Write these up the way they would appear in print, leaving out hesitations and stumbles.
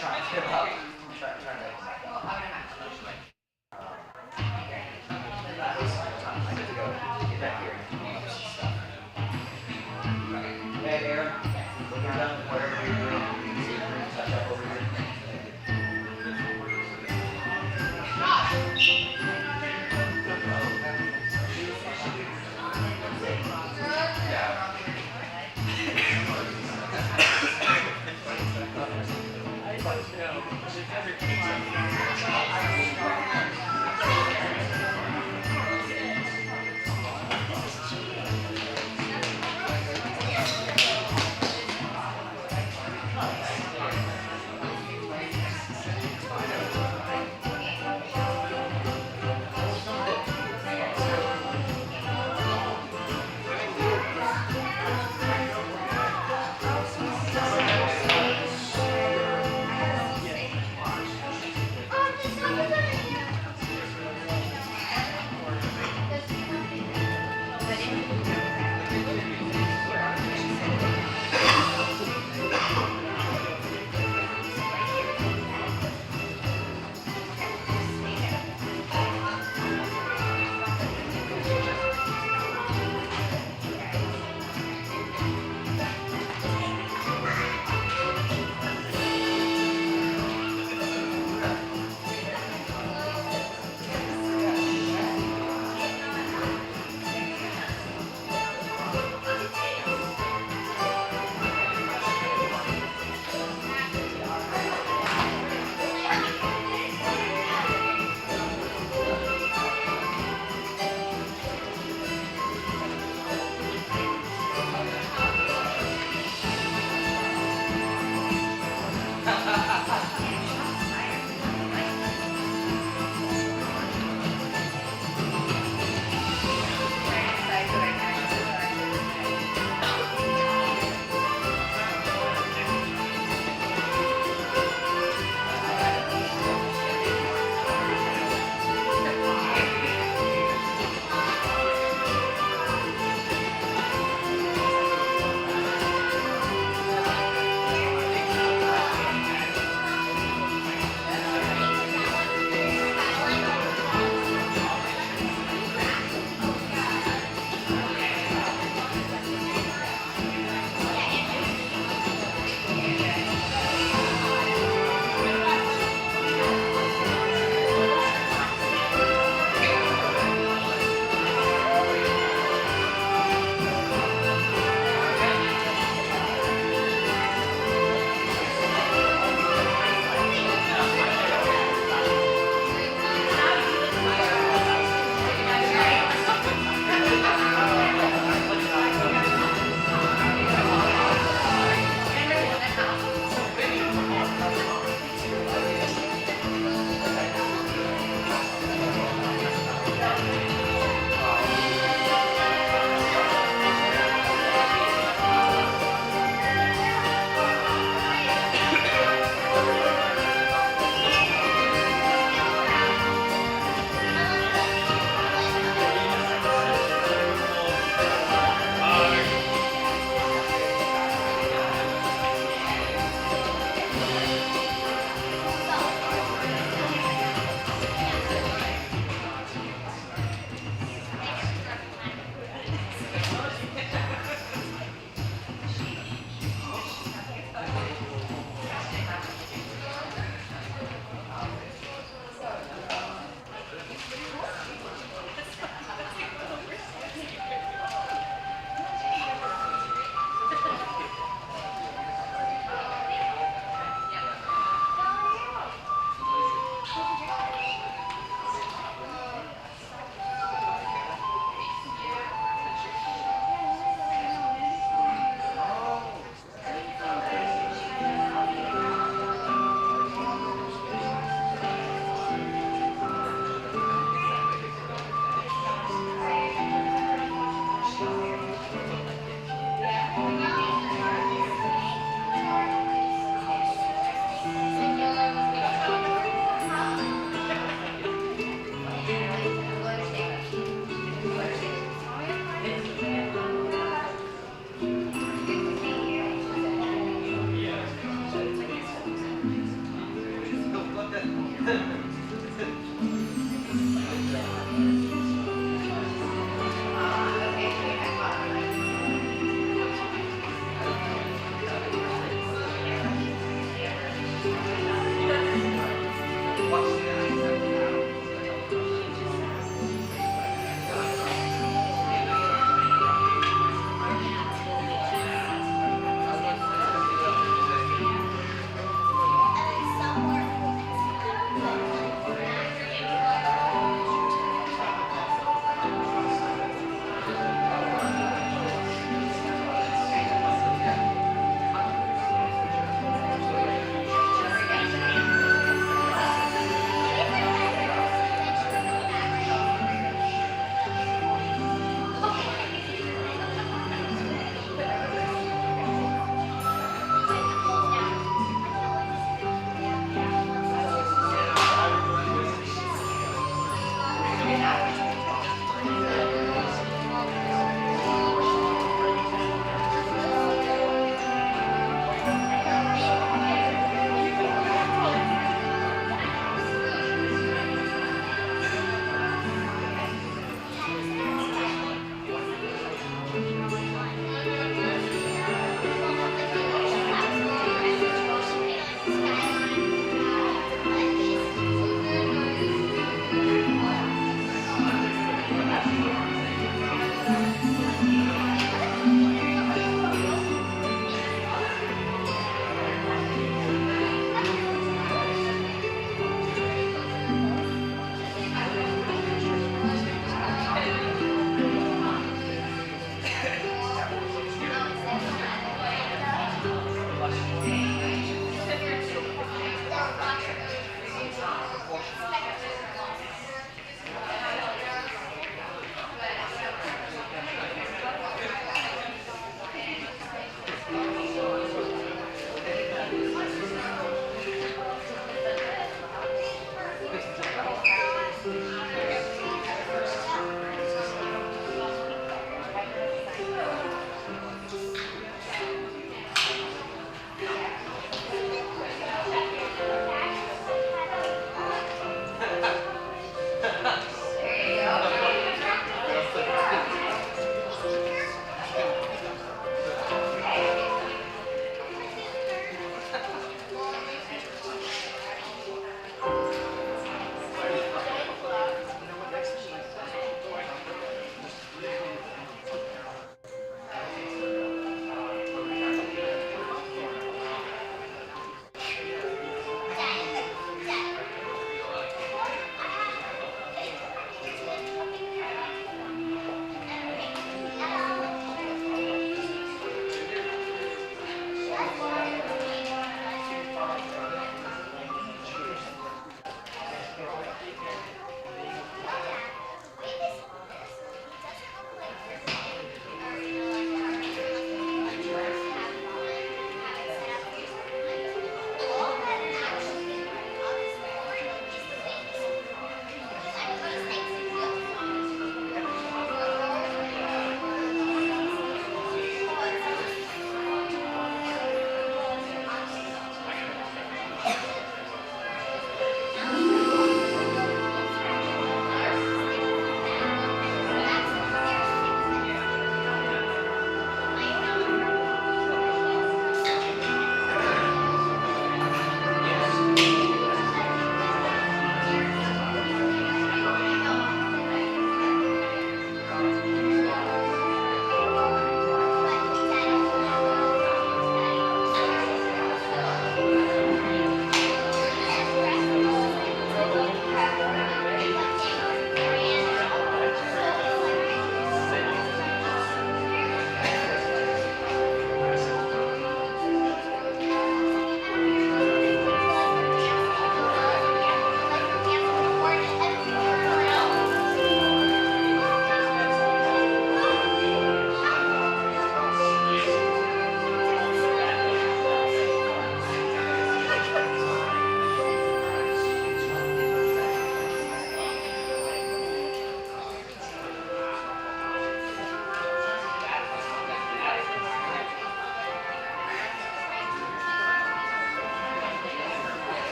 trying to get up. Trying to I get to go get back here and do some stuff. Hey, Aaron, when you're done, whatever you're doing, see if you can touch up over here.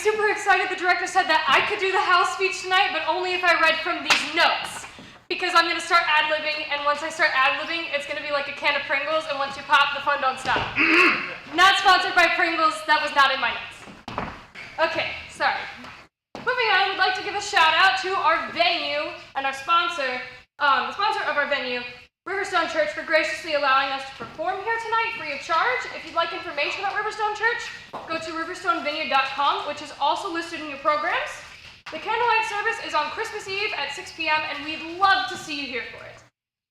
super excited. The director said that I could do the house speech tonight, but only if I read from these notes. Because I'm going to start ad-libbing, and once I start ad-libbing, it's going to be like a can of Pringles, and once you pop, the fun don't stop. Not sponsored by Pringles. That was not in my notes. Okay, sorry. Moving on, we'd like to give a shout-out to our venue and our sponsor, the sponsor of our venue, Riverstone Church, for graciously allowing us to perform here tonight free of charge. If you'd like information about Riverstone Church, go to riverstonevineyard.com, which is also listed in your programs. The candlelight service is on Christmas Eve at 6 p.m., and we'd love to see you here for it.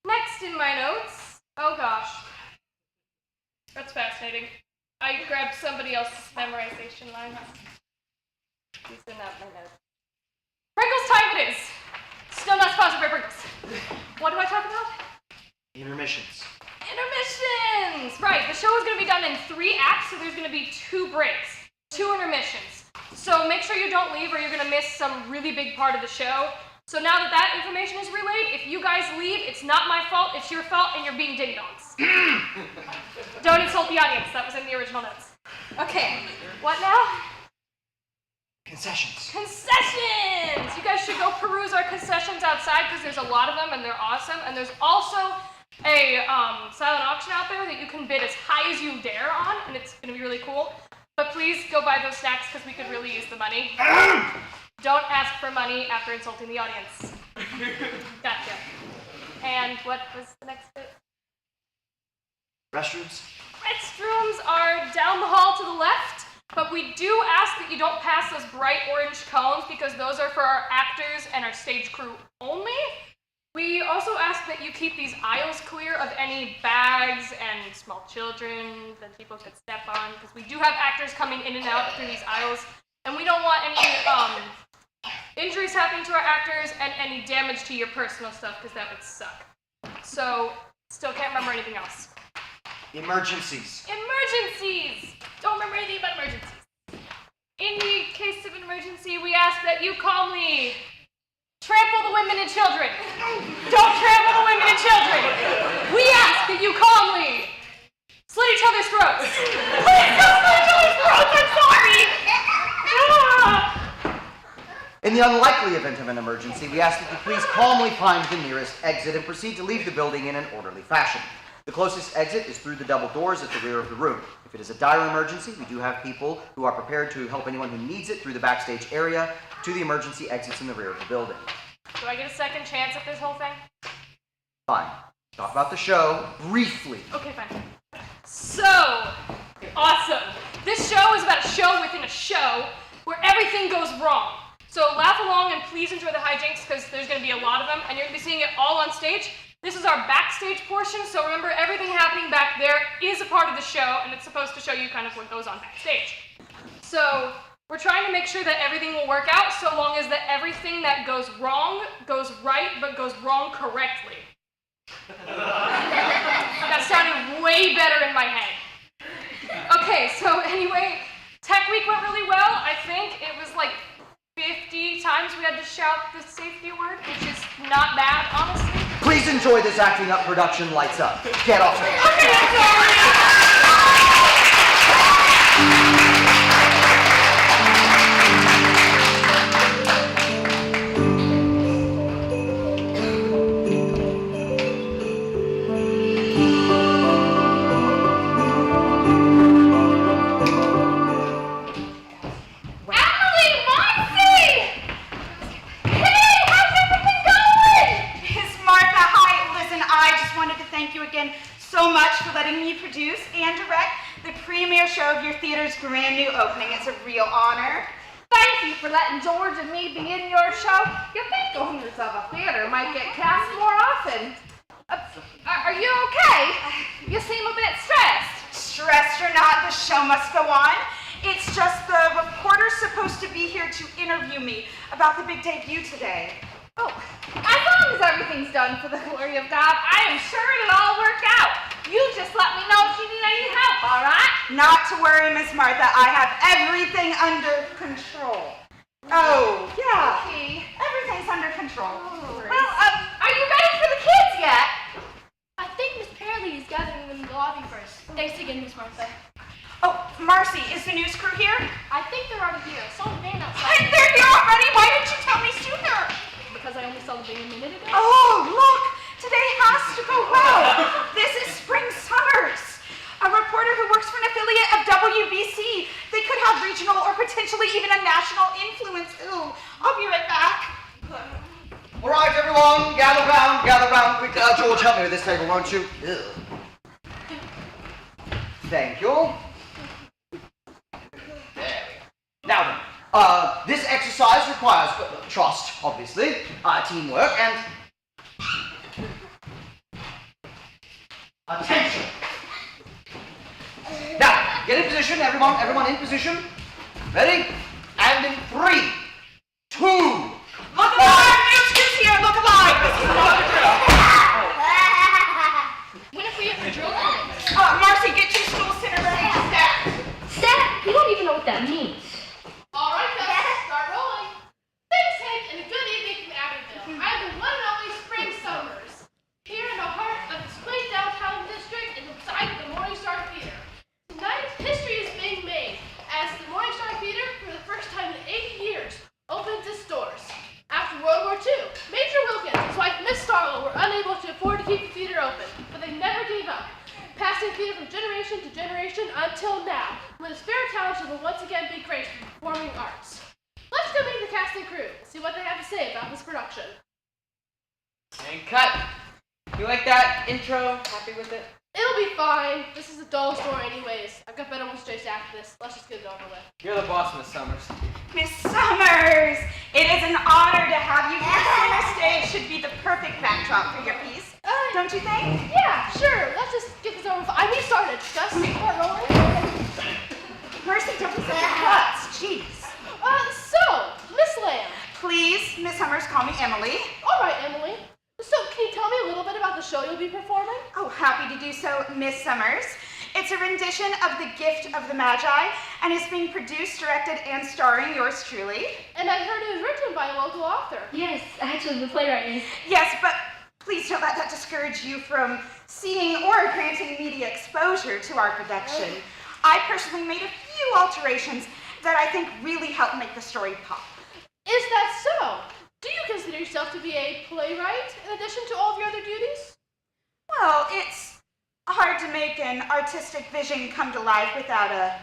Next in my notes, oh gosh, that's fascinating. I grabbed somebody else's memorization line. These are not my notes. Pringles time it is! Still not sponsored by Pringles. What do I talk about? Intermissions. Intermissions! Right, the show is going to be done in 3 acts, so there's going to be 2 breaks, 2 intermissions. So make sure you don't leave or you're going to miss some really big part of the show. So now that that information is relayed, if you guys leave, it's not my fault, it's your fault, and you're being ding-dongs. Don't insult the audience, that was in the original notes. Okay, what now? Concessions. Concessions! You guys should go peruse our concessions outside because there's a lot of them and they're awesome. And there's also a silent auction out there that you can bid as high as you dare on, and it's going to be really cool. But please go buy those snacks because we could really use the money. Don't ask for money after insulting the audience. Gotcha. And what was the next bit? Restrooms. Restrooms are down the hall to the left, but we do ask that you don't pass those bright orange cones because those are for our actors and our stage crew only. We also ask that you keep these aisles clear of any bags and small children that people could step on, because we do have actors coming in and out through these aisles, and we don't want any injuries happening to our actors and any damage to your personal stuff, because that would suck. So, still can't remember anything else. Emergencies. Emergencies! Don't remember anything about emergencies. In the case of an emergency, we ask that you calmly trample the women and children. Don't trample the women and children. We ask that you calmly slit each other's throats. Please don't slit each other's throats, I'm sorry! In the unlikely event of an emergency, we ask that you please calmly find the nearest exit and proceed to leave the building in an orderly fashion. The closest exit is through the double doors at the rear of the room. If it is a dire emergency, we do have people who are prepared to help anyone who needs it through the backstage area to the emergency exits in the rear of the building. Do I get a second chance at this whole thing? Fine. Talk about the show briefly. Okay, fine. So, awesome. This show is about a show within a show where everything goes wrong. So laugh along and please enjoy the hijinks because there's going to be a lot of them and you're going to be seeing it all on stage. This is our backstage portion, so remember everything happening back there is a part of the show and it's supposed to show you kind of what goes on backstage. So we're trying to make sure that everything will work out so long as that everything that goes wrong goes right but goes wrong correctly. That sounded way better in my head. Okay, so anyway, Tech Week went really well. I think it was like 50 times we had to shout the safety word, which is not bad, honestly. Please enjoy this acting up production Lights Up. Get off it. Okay, I'm sorry. So much for letting me produce and direct the premiere show of your theater's brand new opening. It's a real honor. Thank you for letting George and me be in your show. You think owners of a theater might get cast more often. Are you okay? You seem a bit stressed. Stressed or not, the show must go on. It's just the reporter's supposed to be here to interview me about the big debut today. Oh, as long as everything's done for the glory of God, I am sure it'll all work out. You just let me know if you need any help, all right? Not to worry, Miss Martha. I have everything under control. Oh, yeah. Okay. Everything's under control. Well, are you ready for the kids yet? I think Miss Pearlie is gathering them in the lobby first. Thanks again, Miss Martha. Oh, Marcy, is the news crew here? I think they're already here. I saw the van outside. They're here already? Why didn't you tell me sooner? Because I only saw the van a minute ago. Oh, look! Today has to go well. This is Spring Summers. A reporter who works for an affiliate of WBC. They could have regional or potentially even a national influence. Ooh, I'll be right back. All right, everyone, gather round quick. George, help me with this table, won't you? Ugh. Thank you. There we go. Now then, this exercise requires trust, obviously, teamwork, and attention. Now, get in position, everyone in position. Ready? And in 3, 2. Look alive! News here! Look alive! When if we have the drill? Marcy, get your stool center ready. Step! You don't even know what that means. All right, guys, start rolling. Thanks, Hank, and a good evening from Abbeville. I'm the one and only Spring Summers. Here in the heart of this quaint downtown district and inside of the Morning Star Theater. Tonight, history is being made as the Morning Star Theater, for the first time in 80 years, opens its doors. After World War II, Major Wilkins and his wife Miss Starlow were unable to afford to keep the theater open, but they never gave up, passing theater from generation to generation until now, when the spare talents will once again be graced with performing arts. Let's go meet the cast and crew and see what they have to say about this production. And cut. You like that intro? Happy with it? It'll be fine. This is a dull story anyways. I've got better ones to chase after this. Let's just get it over with. You're the boss, Miss Summers. Miss Summers, it is an honor to have you here. Center stage should be the perfect backdrop for your piece. Don't you think? Yeah, sure. Let's just get this over with. I mean, started. Just start rolling. Mercy, don't be such a klutz. Jeez. So, Miss Lamb. Please, Miss Summers, call me Emily. All right, Emily. So, can you tell me a little bit about the show you'll be performing? Oh, happy to do so, Miss Summers. It's a rendition of The Gift of the Magi, and is being produced, directed, and starring yours truly. And I heard it was written by a local author. Yes, actually the playwright is. Yes, but please don't let that discourage you from seeing or granting media exposure to our production. I personally made a few alterations that I think really help make the story pop. Is that so? Do you consider yourself to be a playwright in addition to all of your other duties? Well, it's hard to make an artistic vision come to life without a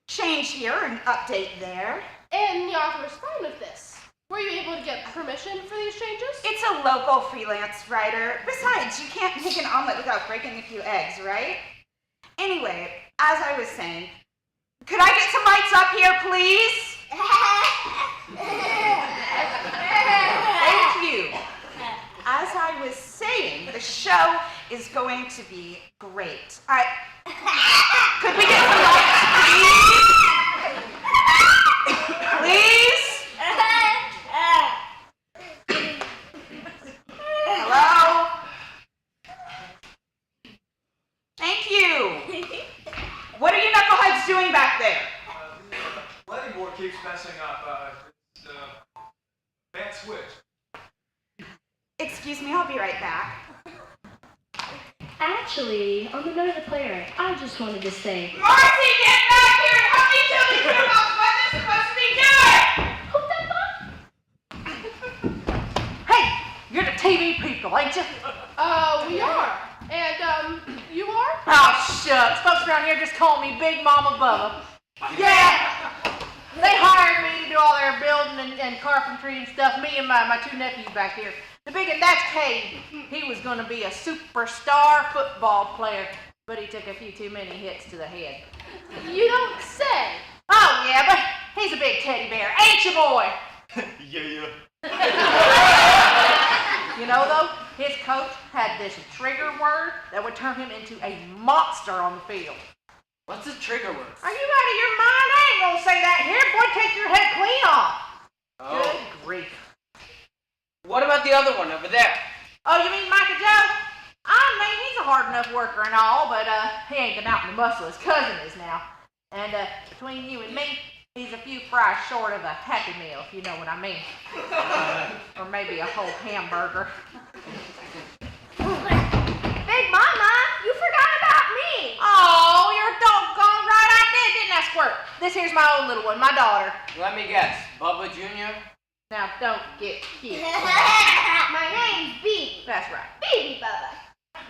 change here, an update there. And the author was fine with this. Were you able to get permission for these changes? It's a local freelance writer. Besides, you can't make an omelet without breaking a few eggs, right? Anyway, as I was saying, could I get some lights up here, please? Thank you. As I was saying, the show is going to be great. Could we get some lights, please? Please? Hello? Thank you. What are you knuckleheads doing back there? The lighting board keeps messing up. It's bad switch. Excuse me, I'll be right back. Actually, on the note of the playwright, I just wanted to say. Marcy, get back here and help me tell these people what they're supposed to be doing! Who's that, Bob? Hey, you're the TV people, ain't you? We are. And, you are? Oh, shucks. Folks around here just call me Big Mama Bubba. Yeah. They hired me to do all their building and carpentry and stuff, me and my two nephews back here. The big one, that's Cade. He was going to be a superstar football player, but he took a few too many hits to the head. You don't say. Oh, yeah, but he's a big teddy bear, ain't you, boy? Yeah. You know, though, his coach had this trigger word that would turn him into a monster on the field. What's the trigger word? Are you out of your mind? I ain't gonna say that here. Boy, take your head clean off. Oh. Good grief. What about the other one over there? Oh, you mean Micah Joe? I mean, he's a hard enough worker and all, but he ain't the mountain of muscle his cousin is now. And between you and me, he's a few fries short of a Happy Meal, if you know what I mean. Or maybe a whole hamburger. Big Mama, you forgot about me. Oh, you're doggone right I did, didn't I, squirt. This here's my own little one, my daughter. Let me guess. Bubba Jr.? Now, don't get cute. My name's Bee. That's right. Baby Bubba.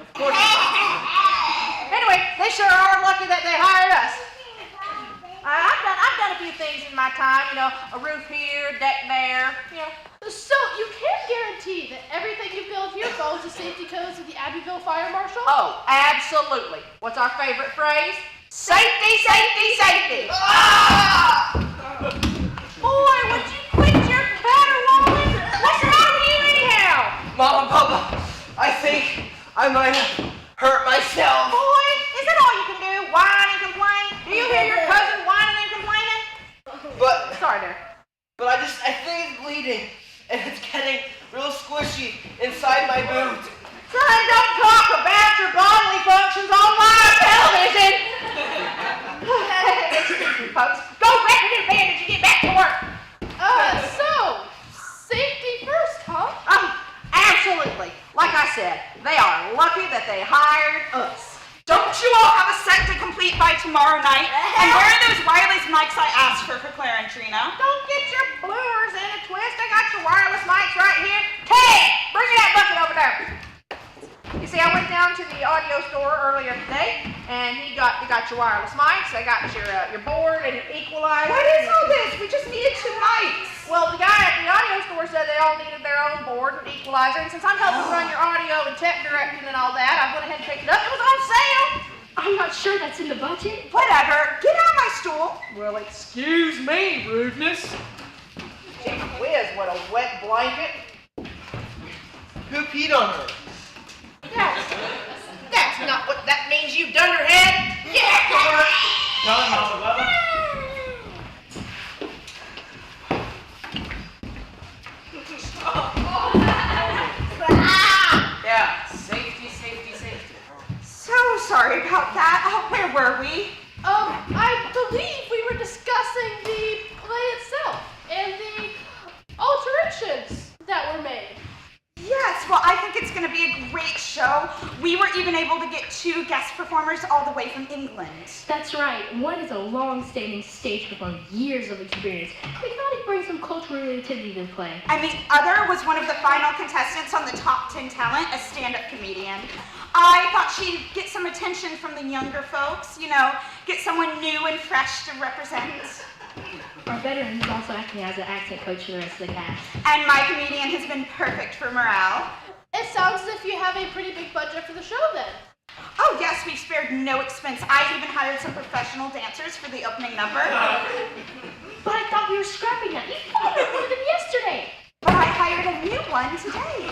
Of course. Anyway, they sure are lucky that they hired us. I've done a few things in my time, you know, a roof here, a deck there, you know. So you can't guarantee that everything you build here follows the safety codes of the Abbeville Fire Marshal? Oh, absolutely. What's our favorite phrase? Safety, safety, safety. Boy, would you quit your caterwauling? What's the matter with you anyhow? Mama, Papa, I think I might have hurt myself. Boy, is that all you can do? Whine and complain? Do you hear your cousin whining and complaining? But Sorry there. I think it's bleeding. And it's getting real squishy inside my boot. Son, don't talk about your bodily functions on live television. Excuse me, folks. Go back to your bed and you get back to work. So, safety first, huh? Absolutely. Like I said, they are lucky that they hired us. Don't you all have a set to complete by tomorrow night? And where are those wireless mics I asked for Claire and Trina? Don't get your bloomers in a twist. I got your wireless mics right here. Kay, bring me that bucket over there. You see, I went down to the audio store earlier today, and he got your wireless mics. I got your board and your equalizer. What is all this? We just needed 2 mics. Well, the guy at the audio store said they all needed their own board and equalizer, and since I'm helping run your audio and tech directing and all that, I went ahead and picked it up. It was on sale. I'm not sure that's in the budget. Whatever. Get out of my stool. Well, excuse me, rudeness. Gee whiz, what a wet blanket. Who peed on her? That's not what that means, you dunderhead. Get back to work. Tell him, Mama Bubba. Yeah, safety, safety, safety. So sorry about that. Where were we? I believe we were discussing the play itself and the alterations that were made. Yes, well, I think it's going to be a great show. We were even able to get 2 guest performers all the way from England. That's right. One is a long-standing stage performer, years of experience. We thought he'd bring some cultural relativity to the play. And the other was one of the final contestants on the Top 10 Talent, a stand-up comedian. I thought she'd get some attention from the younger folks, you know, get someone new and fresh to represent. Our veteran is also acting as an accent coach for the rest of the cast. And my comedian has been perfect for morale. It sounds as if you have a pretty big budget for the show then. Oh yes, we've spared no expense. I even hired some professional dancers for the opening number. But I thought we were scrapping that. You fought with one of them yesterday. But I hired a new one today.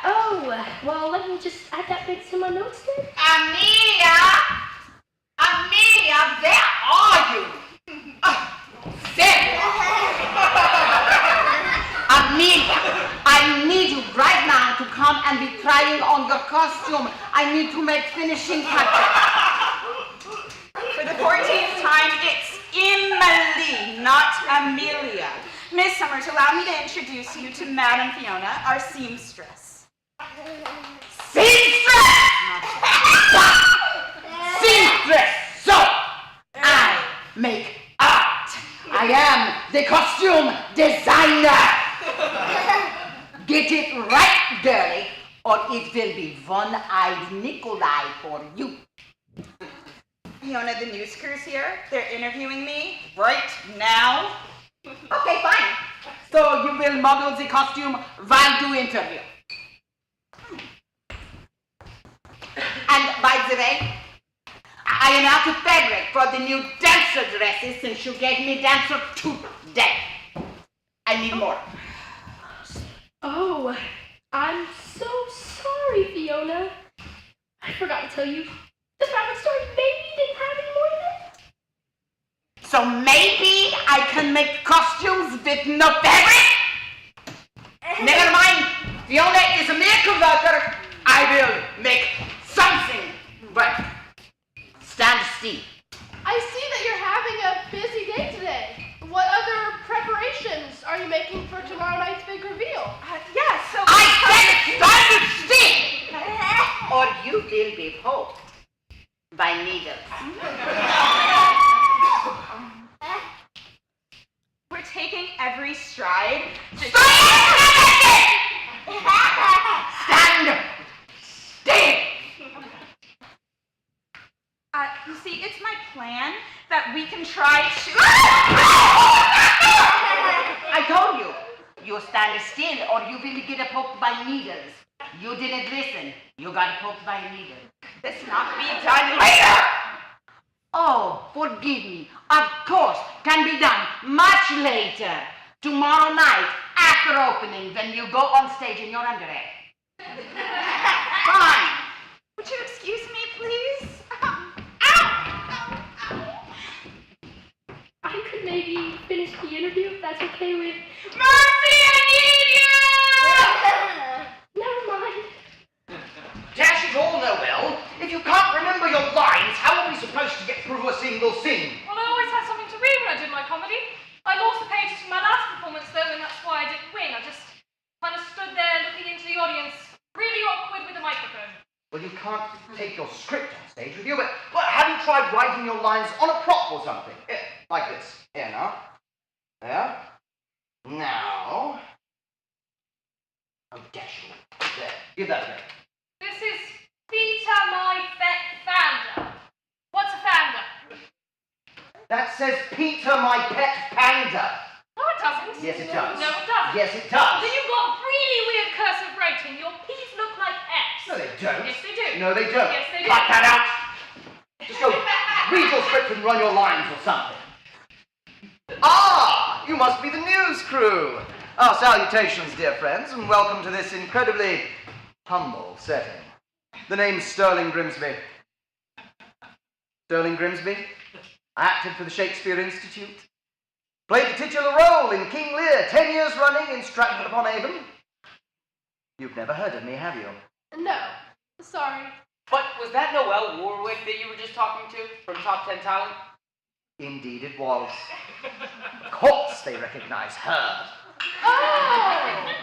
Oh, well, let me just add that bit to my notes then. Amelia, where are you? Amelia, I need you right now to come and be trying on your costume. I need to make finishing touches. For the 14th time, it's Emily, not Amelia. Miss Summers, allow me to introduce you to Madam Fiona, our seamstress. Seamstress! Seamstress! So, I make art. I am the costume designer. Get it right, girlie, or it will be one-eyed Nikolai for you. Fiona, the news crew's here. They're interviewing me right now. Okay, fine. So you will model the costume while you interview. And by the way, I am out of fabric for the new dancer dresses since you gave me dancer today. I need more. Oh, I'm so sorry, Fiona. I forgot to tell you, the fabric store maybe didn't have any more of it. So maybe I can make costumes with no fabric? Never mind. Fiona is a miracle worker. I will make something work. Stand still. I see that you're having a busy day today. What other preparations are you making for tomorrow night's big reveal? Yes, so... I said stand still! Or you will be poked by needles. We're taking every stride to Stand still! You see, it's my plan that we can try to... I told you, you stand still or you will get poked by needles. You didn't listen. You got poked by a needle. This not be done later! Oh, forgive me. Of course, can be done much later. Tomorrow night, after opening, when you go on stage in your underwear. Fine. Would you excuse me, please? I could maybe finish the interview if that's okay with. Mercy, I need you! Never mind. Dash it all, Noel. If you can't remember your lines, how are we supposed to get through a single scene? Well, I always had something to read when I did my comedy. I lost the pages from my last performance, though, and that's why I didn't win. I just kind of stood there looking into the audience, really awkward with the microphone. Well, you can't take your script on stage with you, but have you tried writing your lines on a prop or something? Like this. Here, now. There. Now. Oh, dash it. There. Give that away. This is Peter, my pet panda. What's a panda? That says Peter, my pet panda. No, it doesn't. Yes, it does. No, it doesn't. Yes, it does. Then you've got really weird cursive writing. Your P's look like F's. No, they don't. Yes, they do. No, they don't. Yes, they do. Cut that out. Just go read your script and run your lines or something. Ah, you must be the news crew. Our salutations, dear friends, and welcome to this incredibly humble setting. The name's Sterling Grimsby. Sterling Grimsby. I acted for the Shakespeare Institute. Played the titular role in King Lear 10 years running in Stratford-upon-Avon. You've never heard of me, have you? No. Sorry. But was that Noelle Warwick that you were just talking to from Top 10 Talent? Indeed it was. Of course they recognize her. Oh!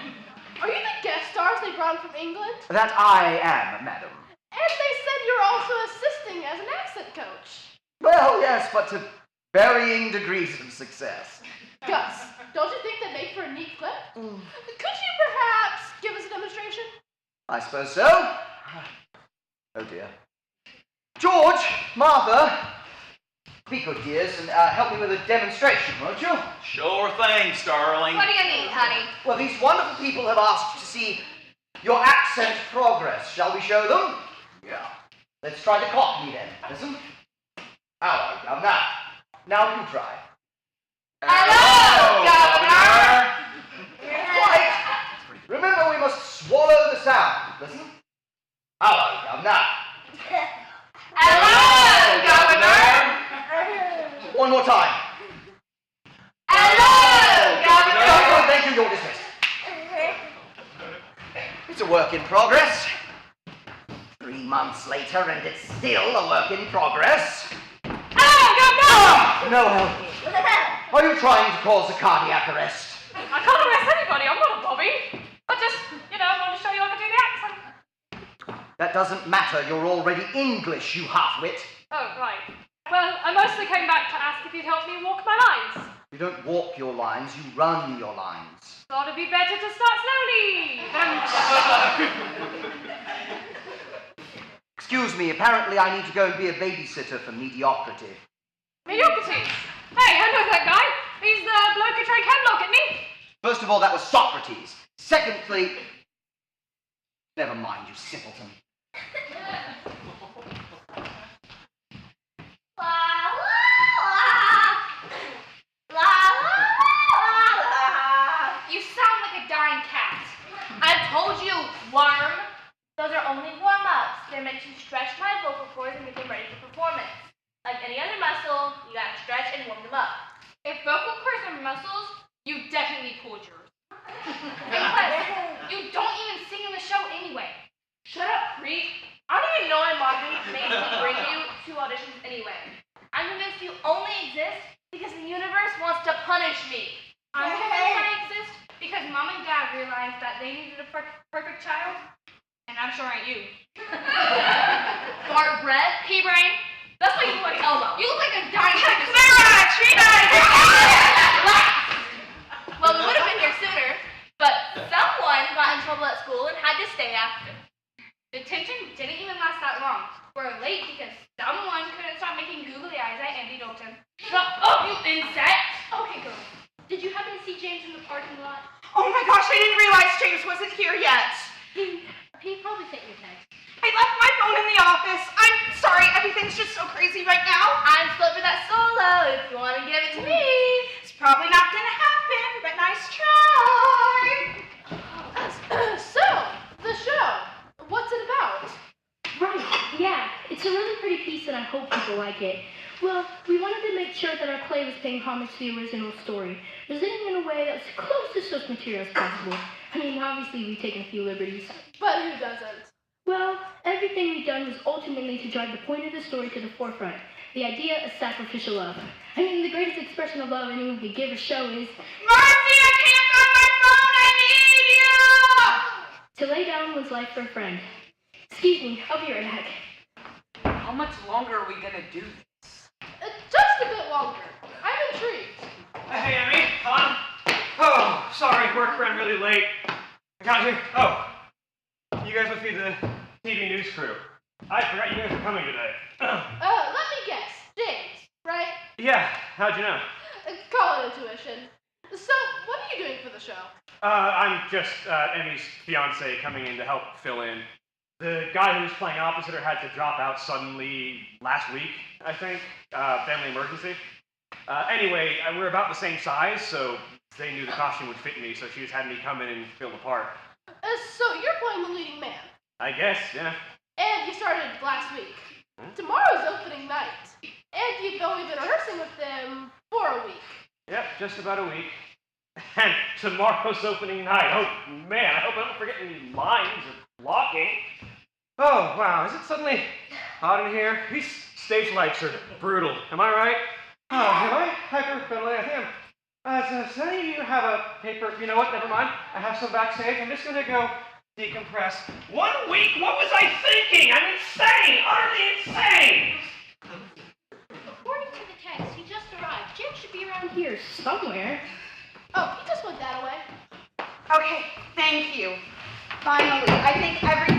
Are you the guest stars they brought from England? That I am, madam. And they said you're also assisting as an accent coach. Well, yes, but to varying degrees of success. Gus, don't you think that make for a neat clip? Could you perhaps give us a demonstration? I suppose so. Oh dear. George, Martha, be good dears and help me with a demonstration, won't you? Sure thing, Starling. What do you need, honey? Well, these wonderful people have asked to see your accent progress. Shall we show them? Yeah. Let's try the Cockney then. Listen. Hello, Governor. Now you try. Hello, Governor. Right. Remember, we must swallow the sound. Listen. Hello, Governor. Hello, Governor. One more time. Hello, Governor. Oh, thank you, you're dismissed. It's a work in progress. 3 months later, and it's still a work in progress. Hello, Governor! No, are you trying to cause a cardiac arrest? I can't arrest anybody. I'm not a Bobby. I just, wanted to show you I could do the accent. That doesn't matter. You're already English, you half-wit. Oh, right. Well, I mostly came back to ask if you'd help me walk my lines. You don't walk your lines, you run your lines. Thought it'd be better to start slowly. Excuse me, apparently I need to go and be a babysitter for mediocrity. Mediocrity. Hey, I know that guy. He's the bloke who tried Hemlock at me. First of all, that was Socrates. Secondly, never mind, you simpleton. You sound like a dying cat. I've told you, worm. Those are only warm-ups. They're meant to stretch my vocal cords and get them ready for performance. Like any other muscle, you gotta stretch and warm them up. If vocal cords are muscles, you definitely pulled yours. And plus, you don't even sing in the show anyway. Shut up, creep. I don't even know why Marvin made me bring you to auditions anyway. I'm convinced you only exist because the universe wants to punish me. I'm convinced I exist because Mom and Dad realized that they needed a perfect child, and I'm sure ain't you. Fart breath, pea brain. That's why you look like Elmo. You look like a dying Clara, Trina! Well, we would have been here sooner, but someone got in trouble at school and had to stay after. Detention didn't even last that long. We're late because someone couldn't stop making googly eyes at Andy Dalton. Shut up, you insect! Okay, girls. Did you happen to see James in the parking lot? Oh my gosh, I didn't realize James wasn't here yet. He probably sent you a text. I left my phone in the office. I'm sorry, everything's just so crazy right now. I'm still for that solo if you want to give it to me. It's probably not gonna happen, but nice try. So, the show. What's it about? Right, yeah. It's a really pretty piece and I hope people like it. Well, we wanted to make sure that our play was paying homage to the original story, presenting in a way that's close to source material as possible. I mean, obviously we've taken a few liberties. But who doesn't? Well, everything we've done was ultimately to drive the point of the story to the forefront. The idea of sacrificial love. I mean, the greatest expression of love anyone could give or show is... Marcy, I can't find my phone. I need you. to lay down one's life for a friend. Excuse me, I'll be right back. How much longer are we gonna do this? Just a bit longer. I'm intrigued. Hey, Emmy, Tom. Oh, sorry, work ran really late. I got here. Oh, you guys must be the TV news crew. I forgot you guys were coming today. Let me guess. James, right? Yeah, how'd you know? Call it intuition. So, what are you doing for the show? I'm just Emmy's fiance coming in to help fill in. The guy who was playing opposite her had to drop out suddenly last week, I think. Family emergency. Anyway, we're about the same size, so they knew the costume would fit me, so she just had me come in and fill the part. So, you're playing the leading man. I guess, yeah. And you started last week. Tomorrow's opening night. And you've only been rehearsing with them for a week. Yep, just about a week. And tomorrow's opening night. Oh, man, I hope I don't forget any lines or blocking. Oh, wow, is it suddenly hot in here? These stage lights are brutal. Am I right? Oh, am I hyperventilating? I think I'm... does any of you have a paper? You know what? Never mind. I have some backstage. I'm just going to go decompress. 1 week? What was I thinking? I'm insane! Utterly insane! According to the text, he just arrived. Jim should be around here somewhere. Oh, he just put that away. Okay, thank you. Finally, I think everything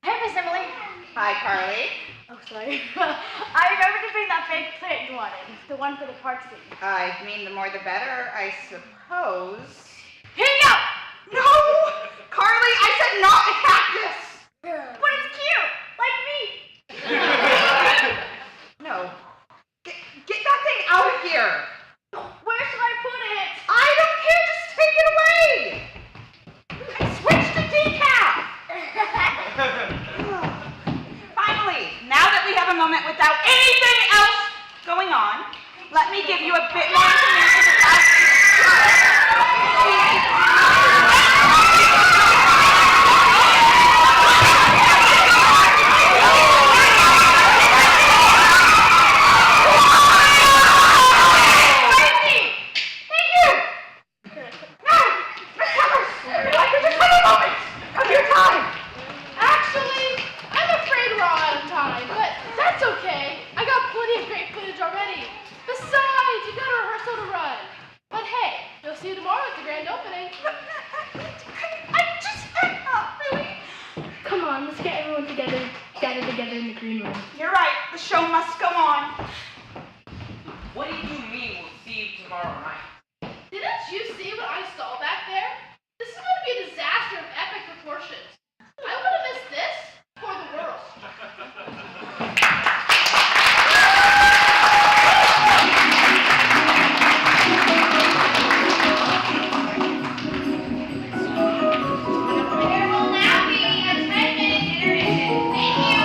Hey, Miss Emily. Hi, Carly. Oh, sorry. I remember to bring that big plant you wanted. The one for the park scene. I mean, the more the better, I suppose. Here you go! No! Carly, I said not a cactus! But it's cute! Like me! No. Get that thing out of here! Where should I put it? I don't care, just take it away! And switch to decaf! Finally, now that we have a moment without anything else going on, let me give you a bit more information about Actually, I'm afraid we're all out of time, but that's okay. I got plenty of great footage already. Besides, you got a rehearsal to run. But hey, you'll see you tomorrow at the grand opening. Come on, let's get everyone gathered together in the green room. You're right, the show must go on. What do you mean we'll see you tomorrow night? Didn't you see what I saw back there? This is going to be a disaster of epic proportions. I would have missed this for the world. There will now be a 10-minute intermission. Thank you.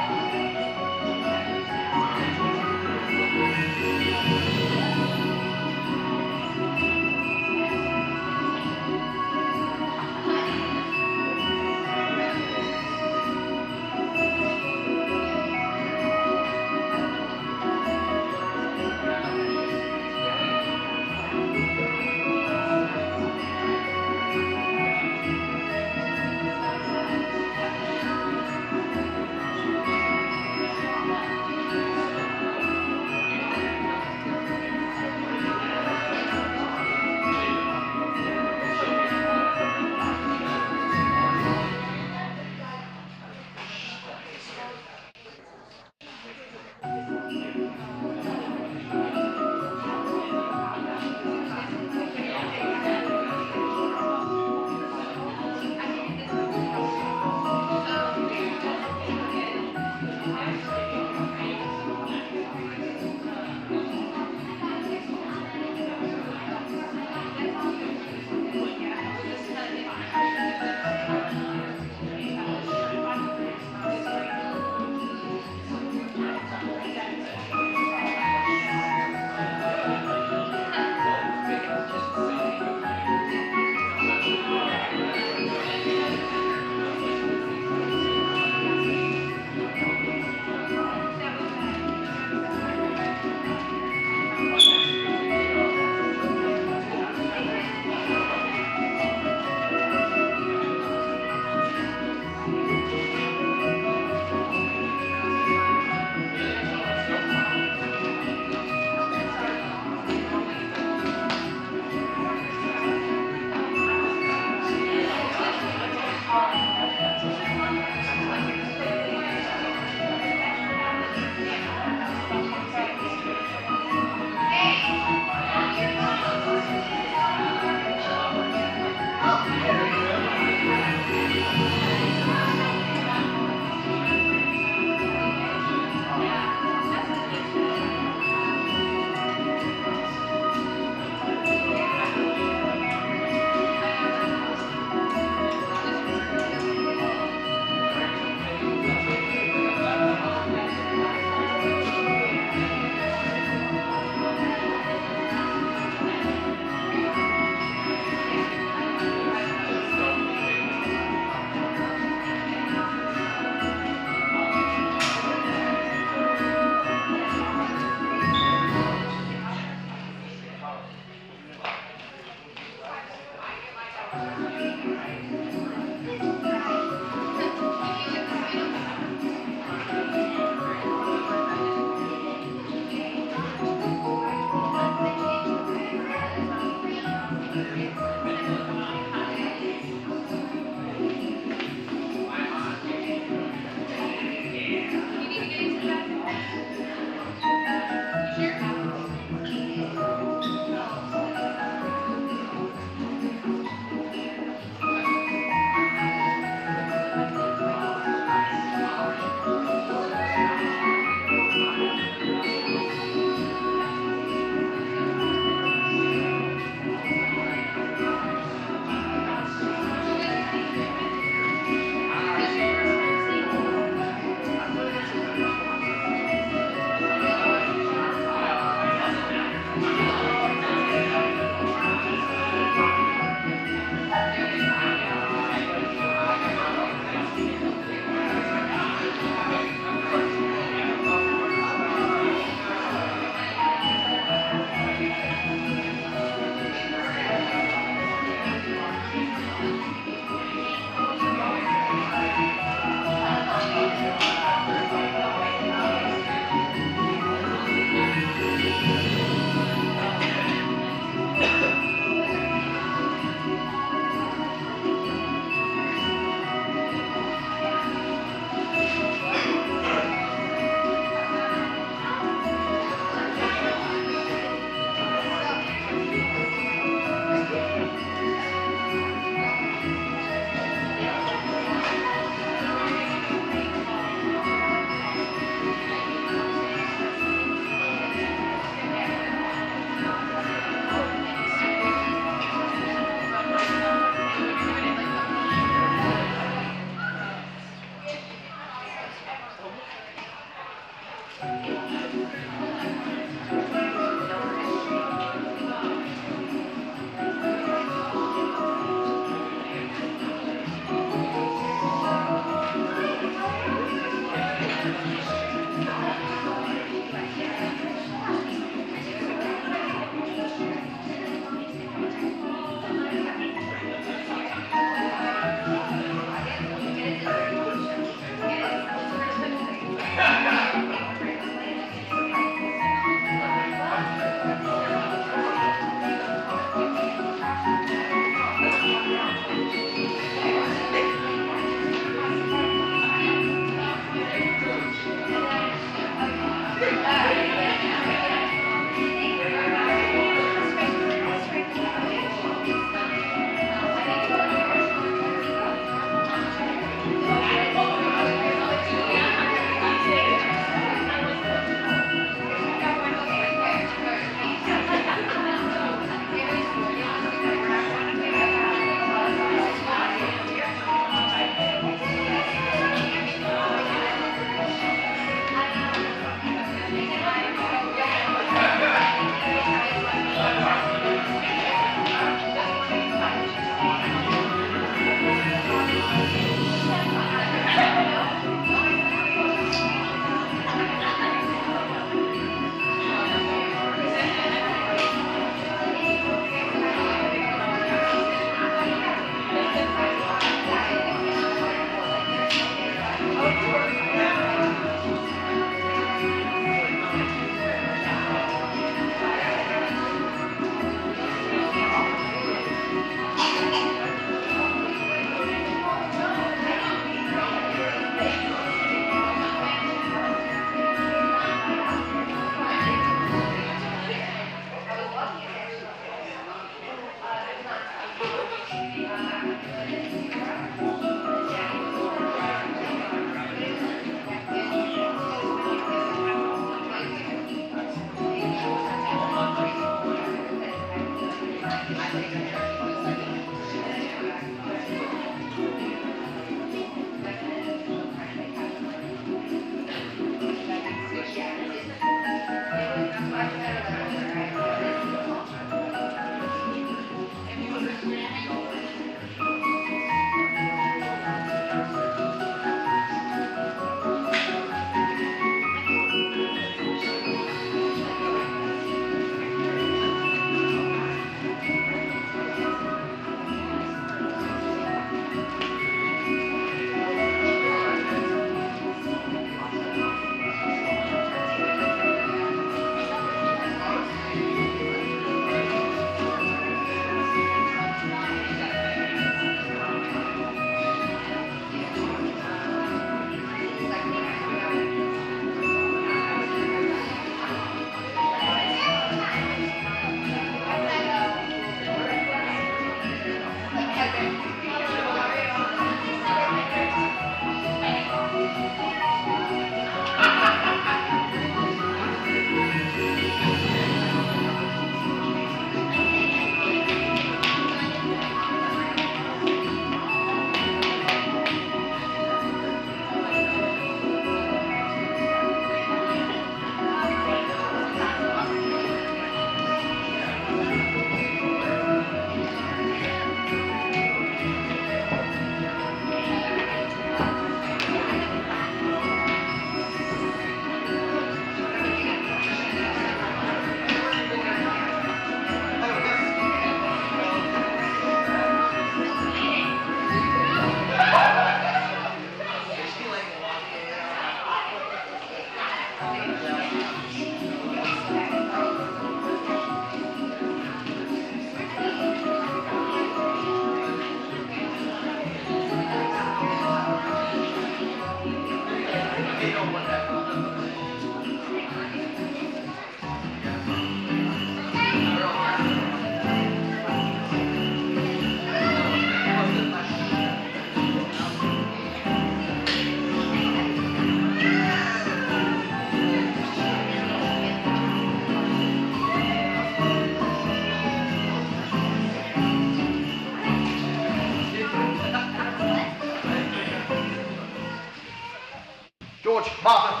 Martha,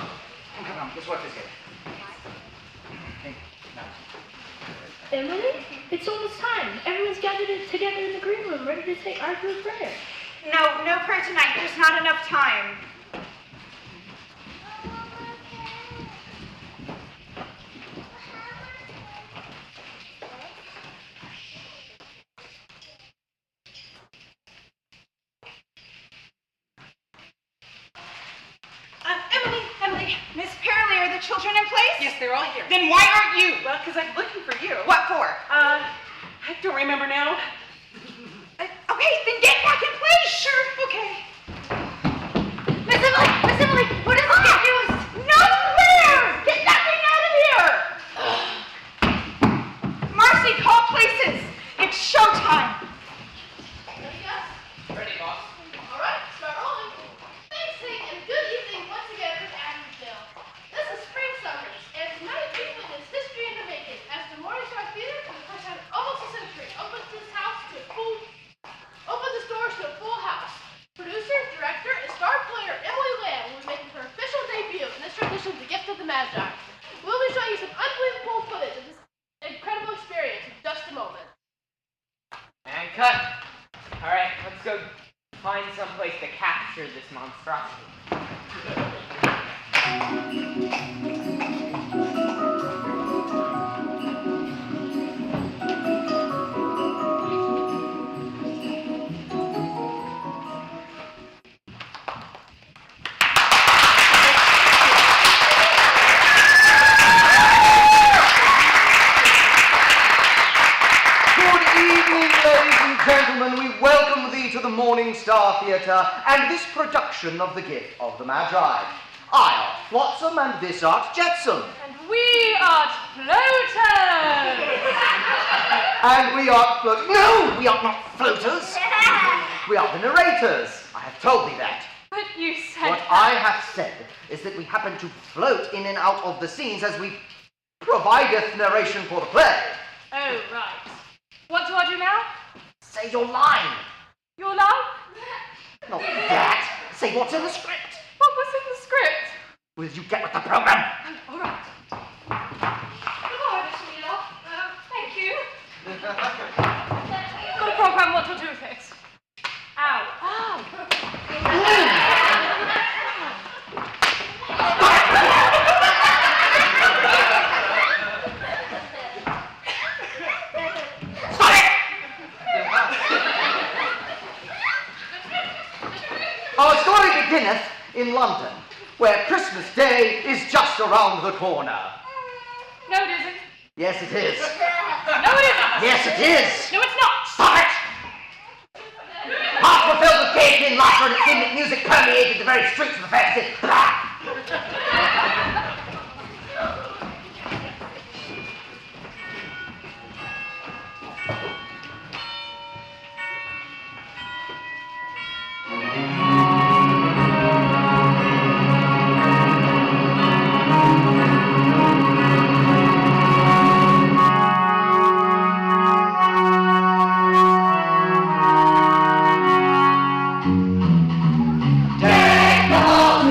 come, let's work this here. Hey, now. Emily, it's almost time. Everyone's gathered together in the green room, ready to say our group prayer. No prayer tonight. There's not enough time. Emily, Miss Pearlie, are the children in place? Yes, they're all here. Then why aren't you? Well, because I'm looking for you. What for? I don't remember now. Okay, then get back in place. Sure, okay. Miss Emily, what is it get you? Nowhere! Get that thing out of here! Marcy, call places. It's showtime. Ready, guys? Ready, boss. All right, start rolling. Thanks, and good evening once again from Adamsville. This is Spring Summers, and tonight we witness history in the making as the Morning Star Theater, for the first time in almost a century, opens its doors to a full house. Producer, director, and star player Emily Lamb will be making her official debut in this tradition, The Gift of the Magi. We'll be showing you some unbelievable footage of this incredible experience in just a moment. And cut. All right, let's go find some place to capture this monstrosity. Gentlemen, we welcome thee to the Morning Star Theatre and this production of The Gift of the Magi. I art Flotsam and this art Jetsam. And we are floaters! And we are No, we are not floaters. We are the narrators. I have told thee that. But you said What I have said is that we happen to float in and out of the scenes as we provideth narration for the play. Oh, right. What do I do now? Say your line. Your line? Not that. Say what's in the script. What was in the script? Will you get with the program? All right. Goodbye, Miss Wheeler. Thank you. Got a program, what to do with it? Ow. Ow. Our story beginneth in London, where Christmas Day is just around the corner. No, it isn't. Yes, it is. No, it isn't. Yes, it is. No, it's not. Stop it! Hearts were filled with gaiety and laughter, and it seemed that music permeated the very streets of the fair city. Take the whole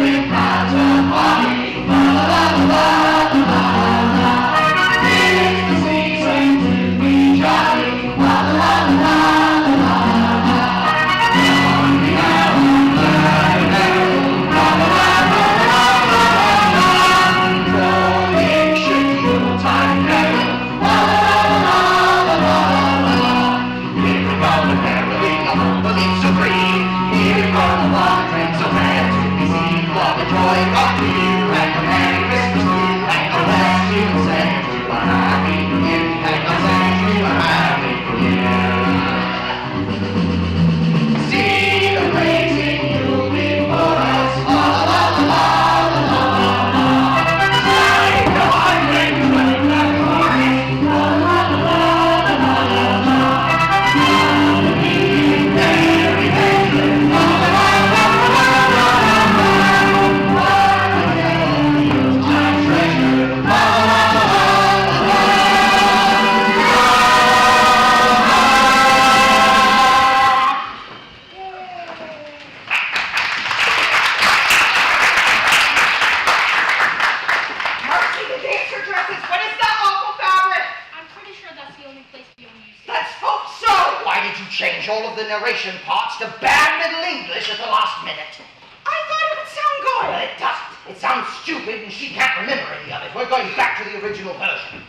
change all of the narration parts to bad Middle English at the last minute. I thought it would sound good. Well, it doesn't. It sounds stupid and she can't remember any of it. We're going back to the original version.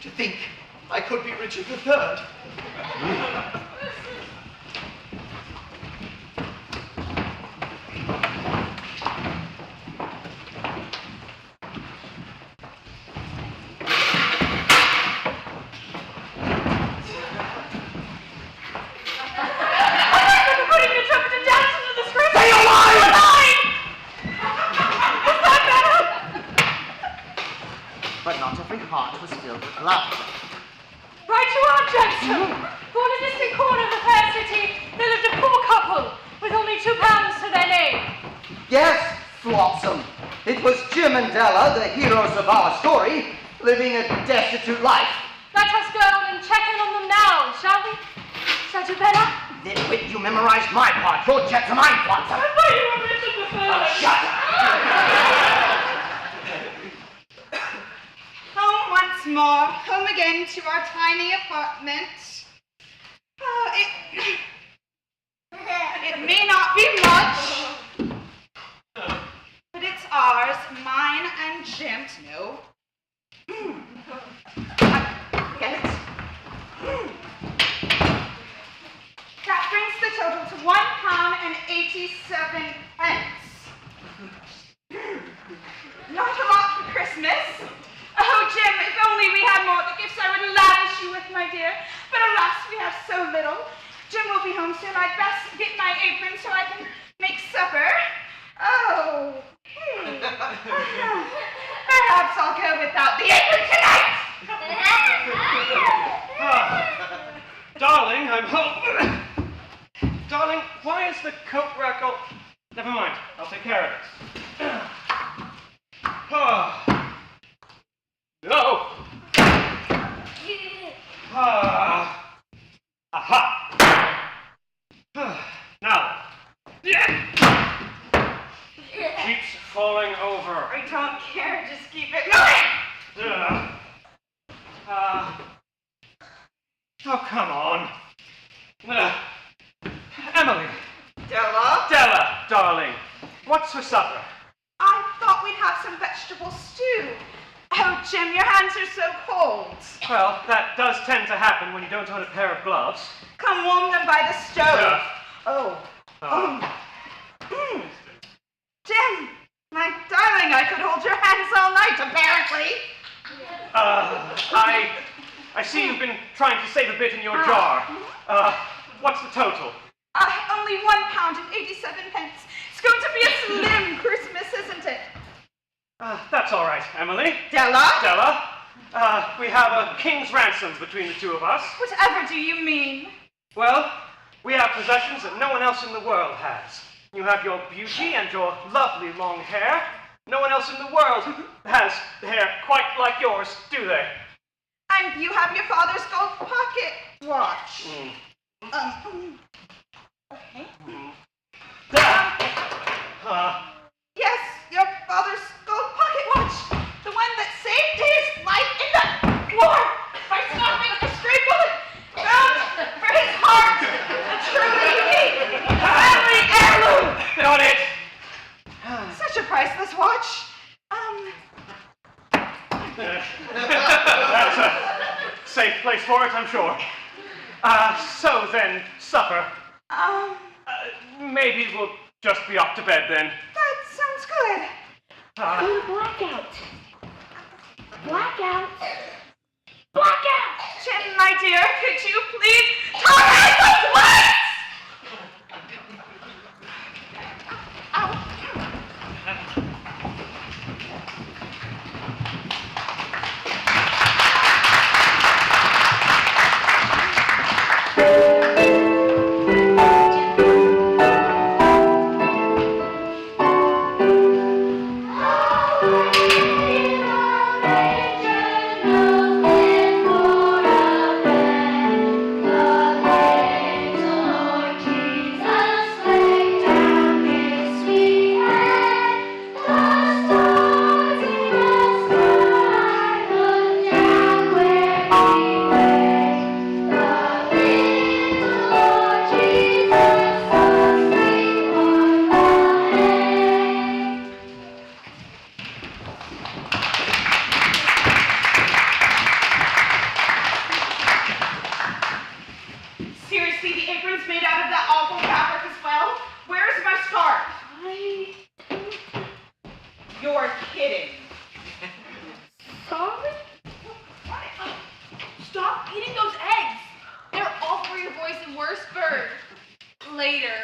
To think I could be Richard III. But not every heart was filled with laughter. Right you are, Jackson. For in a distant corner of the fair city, there lived a poor couple with only £2 to their name. Yes, Flotsam. It was Jim and Della, the heroes of our story, living a destitute life. Let us go and check in on them now, shall we? Shall we, Bella? Nitwit, you memorized my part. Your check to mine, Flotsam. I thought you were Richard III. Shut up! Home once more. Home again to our tiny apartment. Oh, it may not be much, but it's ours, mine and Jim's. No. Get it? That brings the total to £1.87. Not a lot for Christmas. Oh, Jim, if only we had more of the gifts, I would lavish you with, my dear. But alas, we have so little. Jim will be home soon. I'd best get my apron so I can make supper. Oh. Perhaps I'll go without the apron tonight. Darling, I'm home. Darling, why is the coat rack all... Never mind, I'll take care of it. No! Aha! Now. Keeps falling over. I don't care. Just keep it moving. Oh, come on. Emily. Della? Della, darling. What's for supper? I thought we'd have some vegetable stew. Oh, Jim, your hands are so cold. Well, that does tend to happen when you don't own a pair of gloves. Come warm them by the stove. Yeah. Oh. Jim, my darling, I could hold your hands all night, apparently. I see you've been trying to save a bit in your jar. What's the total? Only £1.87. It's going to be a slim Christmas, isn't it? That's all right, Emily. Della? Della, we have a king's ransom between the two of us. Whatever do you mean? Well, we have possessions that no one else in the world has. You have your beauty and your lovely long hair. No one else in the world has hair quite like yours, do they? And you have your father's gold pocket watch. Okay. Yes, your father's gold pocket watch. The one that saved his life in the war by stopping a stray bullet bound for his heart. A truly unique family heirloom. Got it. Such a priceless watch. That's a safe place for it, I'm sure. So then, supper. Maybe we'll just be off to bed then. That sounds good. Go to blackout. Blackout. Blackout! Jim, my dear, could you please tolerate those words? Oh, stop eating those eggs. They're all for your voice and worse for later.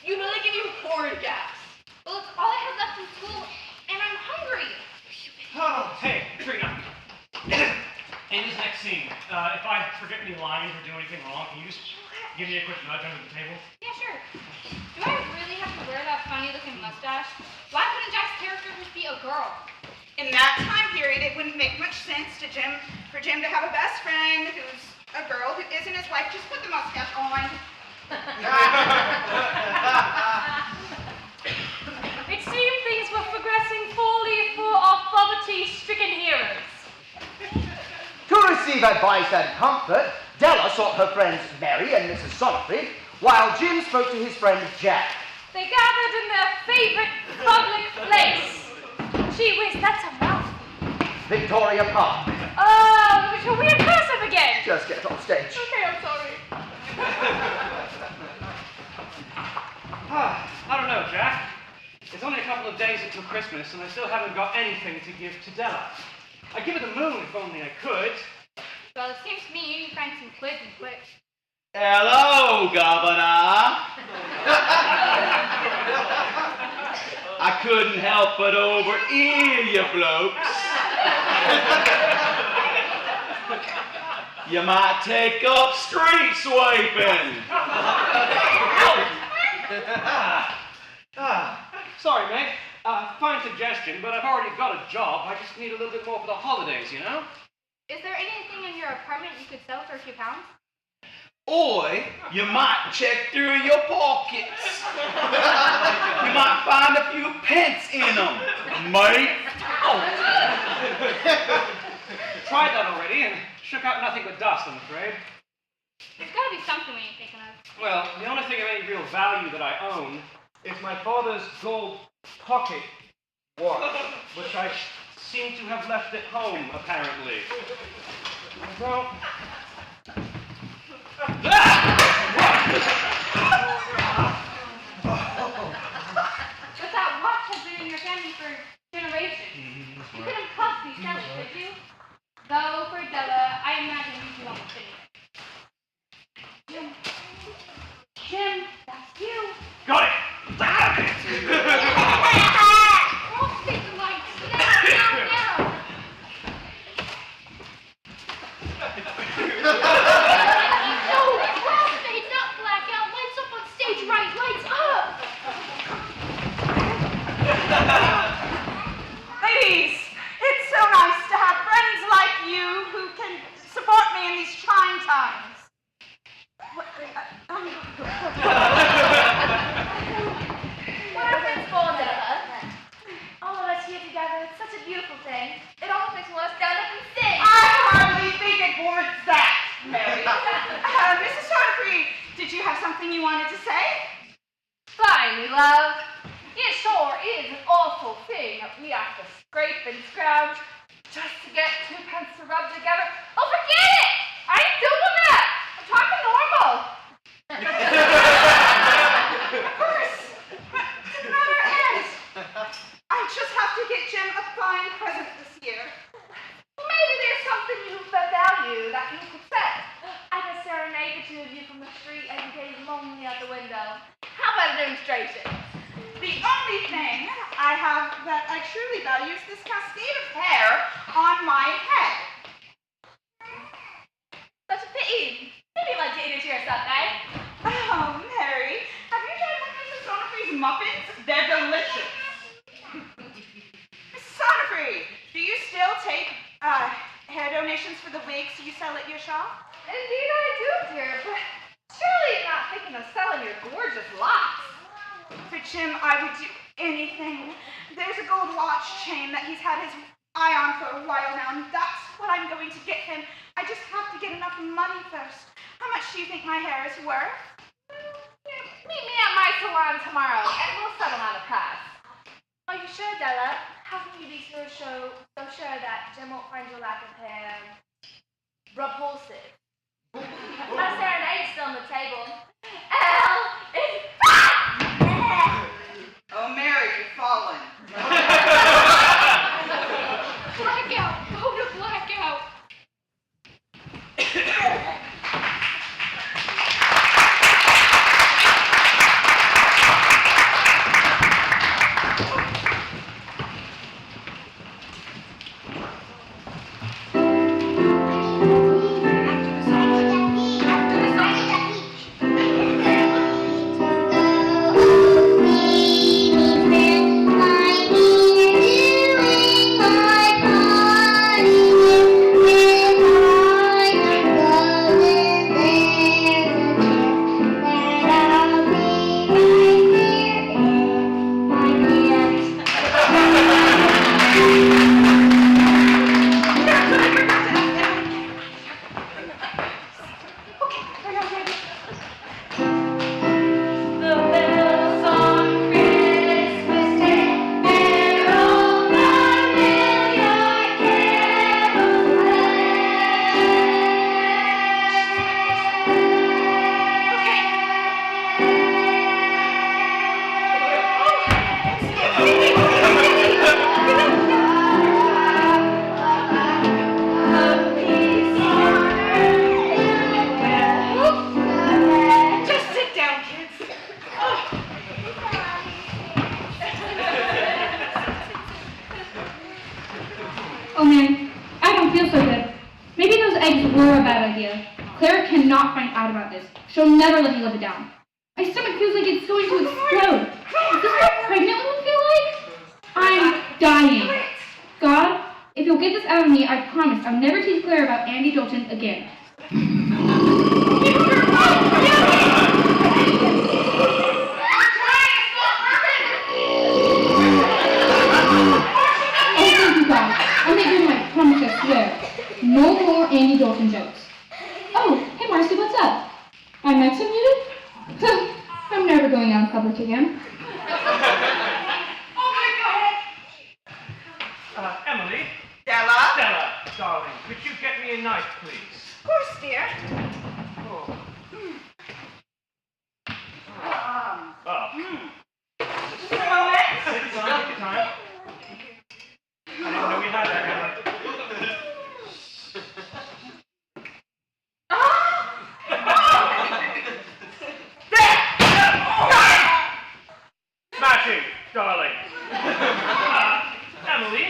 You know they give you horrid gas. Well, it's all I have left from school, and I'm hungry. Oh, hey, Trina. In this next scene, if I forget any lines or do anything wrong, can you just give me a quick nudge under the table? Yeah, sure. Do I really have to wear that funny-looking mustache? Why couldn't Jack's character just be a girl? In that time period, it wouldn't make much sense for Jim to have a best friend who's a girl who isn't his wife. Just put the mustache on. It seemed things were progressing fully for our poverty-stricken heroes. To receive advice and comfort, Della sought her friends Mary and Mrs. Sonnery, while Jim spoke to his friend Jack. They gathered in their favorite public place. Gee whiz, that's a mouthful. Victoria Park. Oh, it's a weird cursive again. Just get on stage. Okay, I'm sorry. I don't know, Jack. It's only a couple of days until Christmas, and I still haven't got anything to give to Della. I'd give her the moon if only I could. Well, it seems to me you need to find some quids and quick. Hello, Governor. I couldn't help but overhear you blokes. You might take up street sweeping. Sorry, mate. Fine suggestion, but I've already got a job. I just need a little bit more for the holidays, you know? Is there anything in your apartment you could sell for a few pounds? Or you might check through your pockets. You might find a few pence in them, mate. Tried that already and shook out nothing but dust, I'm afraid. There's gotta be something we ain't thinking of. Well, the only thing of any real value that I own is my father's gold pocket watch, which I seem to have left at home, apparently. So... But that watch has been in your family for generations. You couldn't possibly sell it, could you? Though for Della, I imagine you do almost anything. Jim, that's you. Got it! Don't take the lights. Down. No, crossfade, not blackout. Lights up on stage right. Lights up. Ladies, it's so nice to have friends like you who can support me in these trying times. What are friends for, Della? All of us here together. It's such a beautiful thing. It almost makes me want to stand up and sing. I hardly think it warrants that, Mary. Mrs. Sonnery, did you have something you wanted to say? Fine, me love. It sure is an awful thing that we have to scrape and scrounge just to get 2 pence to rub together. Oh, forget it! I ain't doing that! I'm talking normal. Of course. But to the matter end. I just have to get Jim a fine present this year. Maybe there's something you value that you could say. I could serenade the two of you from the street as you gaze lonely out the window. How about a demonstration? The only thing I have that I truly value is this cascade of hair on my head. Such a pity. Maybe you'd like to eat it yourself, eh? Oh, Mary, have you tried Mrs. Sonnery's muffins? They're delicious. Mrs. Sonnery, do you still take hair donations for the wigs you sell at your shop? Indeed I do, dear, but surely you're not thinking of selling your gorgeous locks. For Jim, I would do anything. There's a gold watch chain that he's had his eye on for a while now, and that's what I'm going to get him. I just have to get enough money first. How much do you think my hair is worth? Meet me at my salon tomorrow, and we'll settle on a price. Are you sure, Della? How can you be so sure that Jim won't find your lack of hair repulsive? My serenade's still on the table. Oh, Mary, you've fallen. Blackout! Go to blackout! eggs were a bad idea. Claire cannot find out about this. She'll never let me live it down. My stomach feels like it's going to explode. Is this what pregnant women feel like? I'm dying. God, if you'll get this out of me, I promise I'll never tease Claire about Andy Dalton again. I'll make good my promise, I swear. No more Andy Dalton jokes. Oh, hey Marcy, what's up? My mic's unmuted? I'm never going out in public again. Oh my God! Emily? Della? Stella, darling, could you get me a knife, please? Of course, dear. Oh. Just a moment. Take your time, take your time. I didn't know we had that camera. Matine, darling. Emily.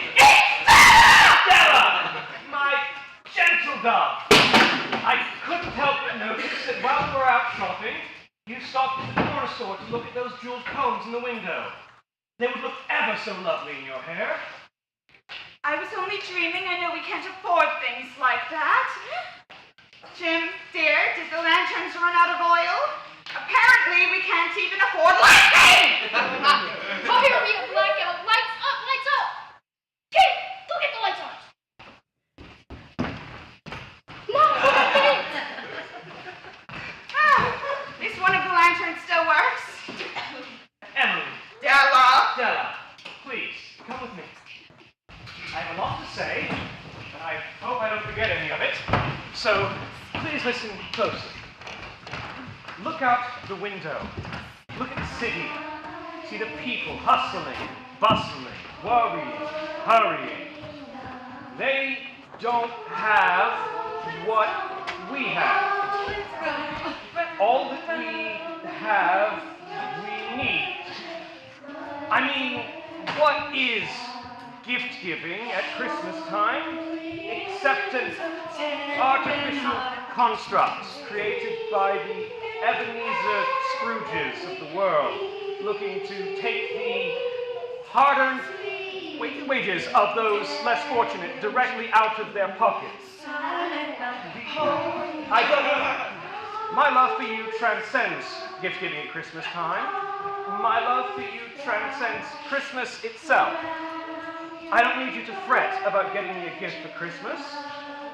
Stella! My gentle dove. I couldn't help but notice that while we were out shopping, you stopped at the corner store to look at those jeweled combs in the window. They would look ever so lovely in your hair. I was only dreaming. I know we can't afford things like that. Jim, dear, did the lanterns run out of oil? Apparently, we can't even afford lighting! Oh, here we have blackout. Lights up, lights up. Kid, go get the lights on. At least one of the lanterns still works. Emily. Della. Please, come with me. I have a lot to say, and I hope I don't forget any of it. So, please listen closely. Look out the window. Look at the city. See the people hustling, bustling, worrying, hurrying. They don't have what we have. All that we have, we need. I mean, what is gift giving at Christmas time except an artificial construct created by the Ebenezer Scrooges of the world, looking to take the hard-earned wages of those less fortunate directly out of their pockets. My love for you transcends gift giving at Christmas time. My love for you transcends Christmas itself. I don't need you to fret about getting me a gift for Christmas.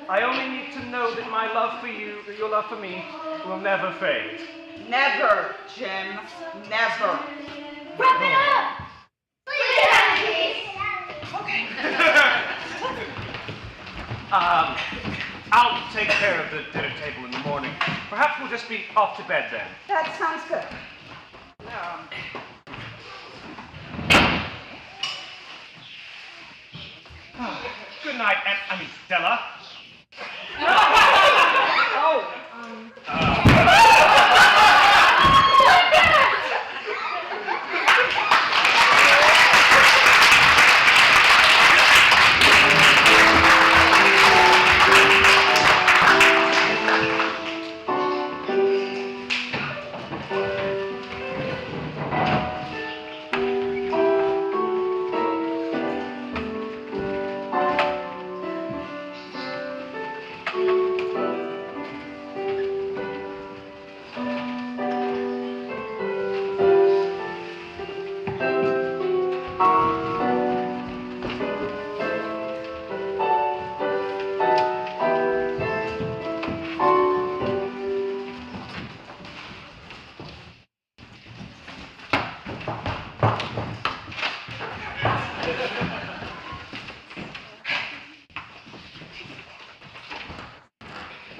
I only need to know that my love for you, or your love for me, will never fade. Never, Jim. Never. Wrap it up. Please. Okay. I'll take care of the dinner table in the morning. Perhaps we'll just be off to bed then. That sounds good. Good night, Stella.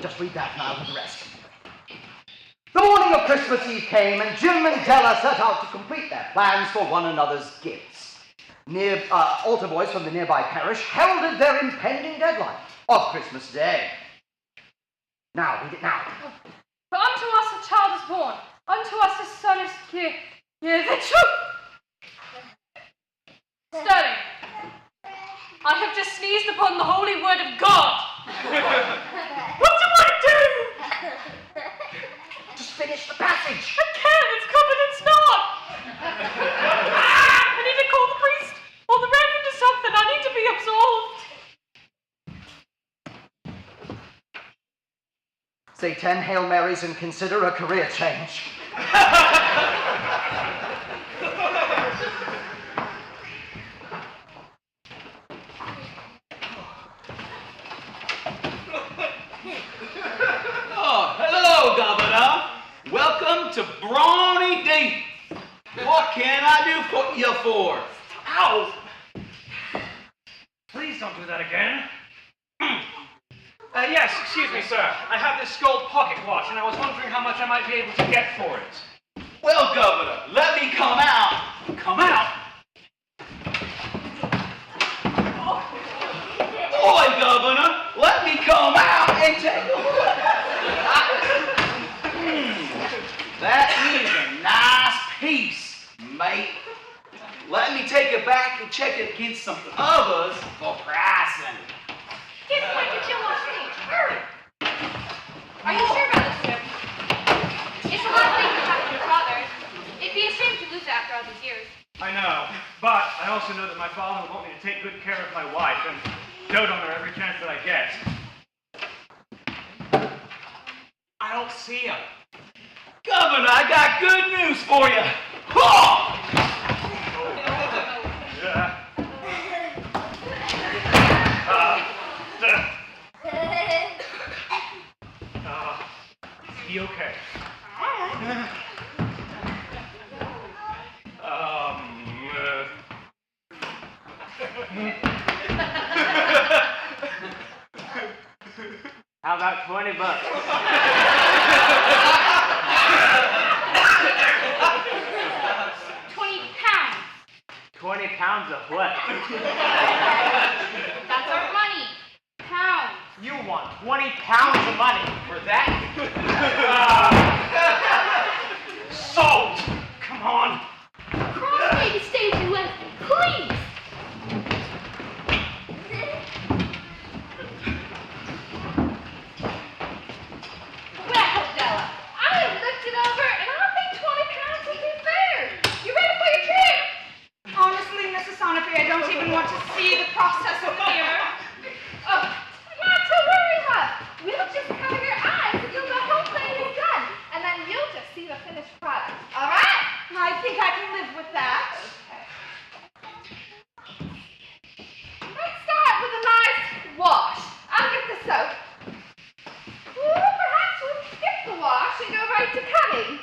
Just read that and I'll do the rest. The morning of Christmas Eve came, and Jim and Della set out to complete their plans for one another's gifts. Altar boys from the nearby parish heralded their impending deadline of Christmas Day. Now, read it now. For unto us a child is born, unto us a son is given. The truth. Sterling, I have just sneezed upon the holy word of God. say 10 Hail Marys and consider a career change. Oh, hello, Governor. Welcome to Brawny Deep. What can I do for you for? Ow! Please don't do that again. Yes, excuse me, sir. I have this gold pocket watch, and I was wondering how much I might be able to get for it. Well, Governor, let me come out. Come out? Boy, Governor, let me come out and take a look. That is a nice piece, mate. Let me take it back and check it against some others for pricing. Get quick and chill on stage. Hurry! Are you sure about this trip? It's a lot of things that happened to your father. It'd be a shame to lose it after all these years. I know, but I also know that my father will want me to take good care of my wife and dote on her every chance that I get. I don't see him. Governor, I got good news for you. Oh! Yeah. Is he okay? How about $20? 20 pounds. 20 pounds of what? That's our money. Pounds. You want 20 pounds of money for that? Sold! Come on! Cross me the stage and let me, please! Well, Della, I looked it over, and I don't think 20 pounds would be fair. You ready for your trip? Honestly, Mrs. Sonofi, I don't even want to see the process in the mirror. Oh, not to worry, huh? We'll just cover your eyes until the whole thing is done, and then you'll just see the finished product. All right? I think I can live with that. Let's start with a nice wash. I'll get the soap. Well, perhaps we'll skip the wash and go right to cutting.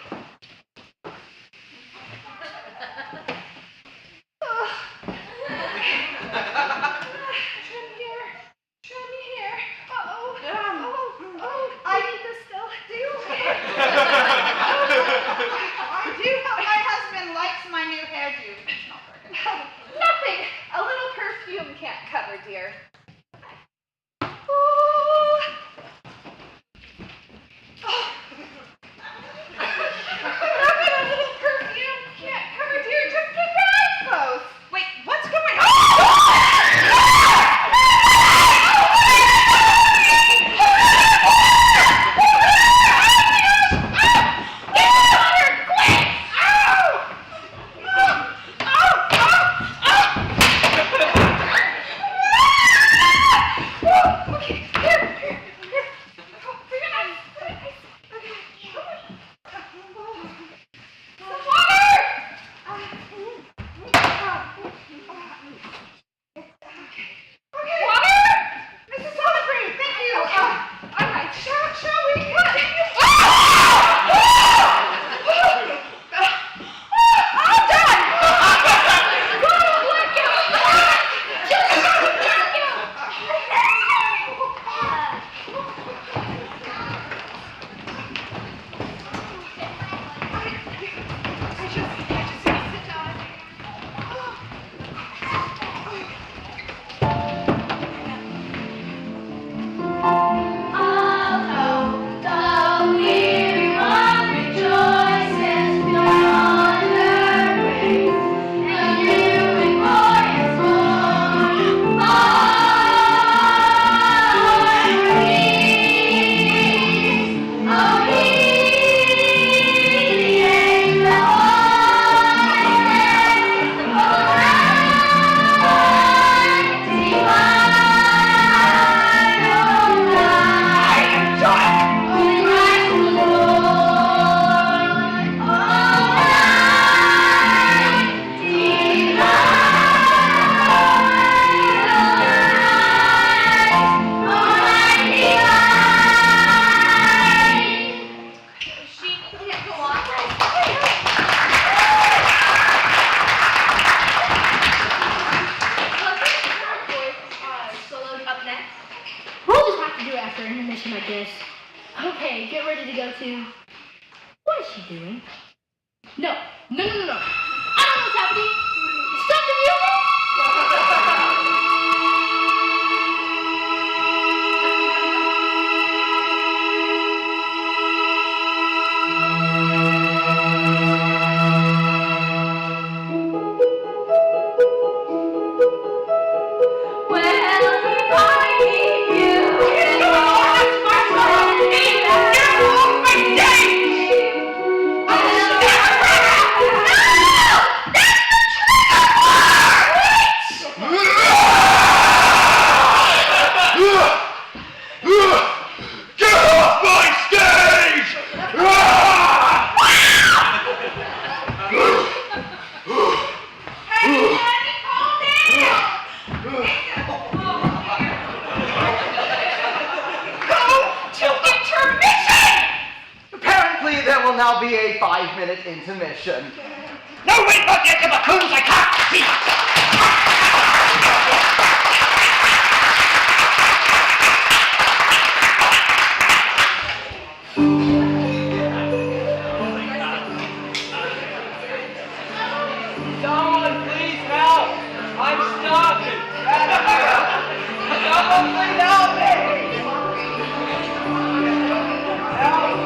Trim here. Trim here. Uh-oh. Oh, I need this still. Do you? I do hope my husband likes my new hairdo. It's not working. Nothing a little perfume can't cover, dear. Nothing a little perfume can't cover, dear. Just keep your eyes closed. Wait, what's going on? I guess. Okay, get ready to go to... What is she doing? No. I don't know what's happening. Stop the music! There will now be a 5-minute intermission. No, wait, not yet, the raccoons, I can't see. Someone please help! I'm stuck! Someone please help me! Help!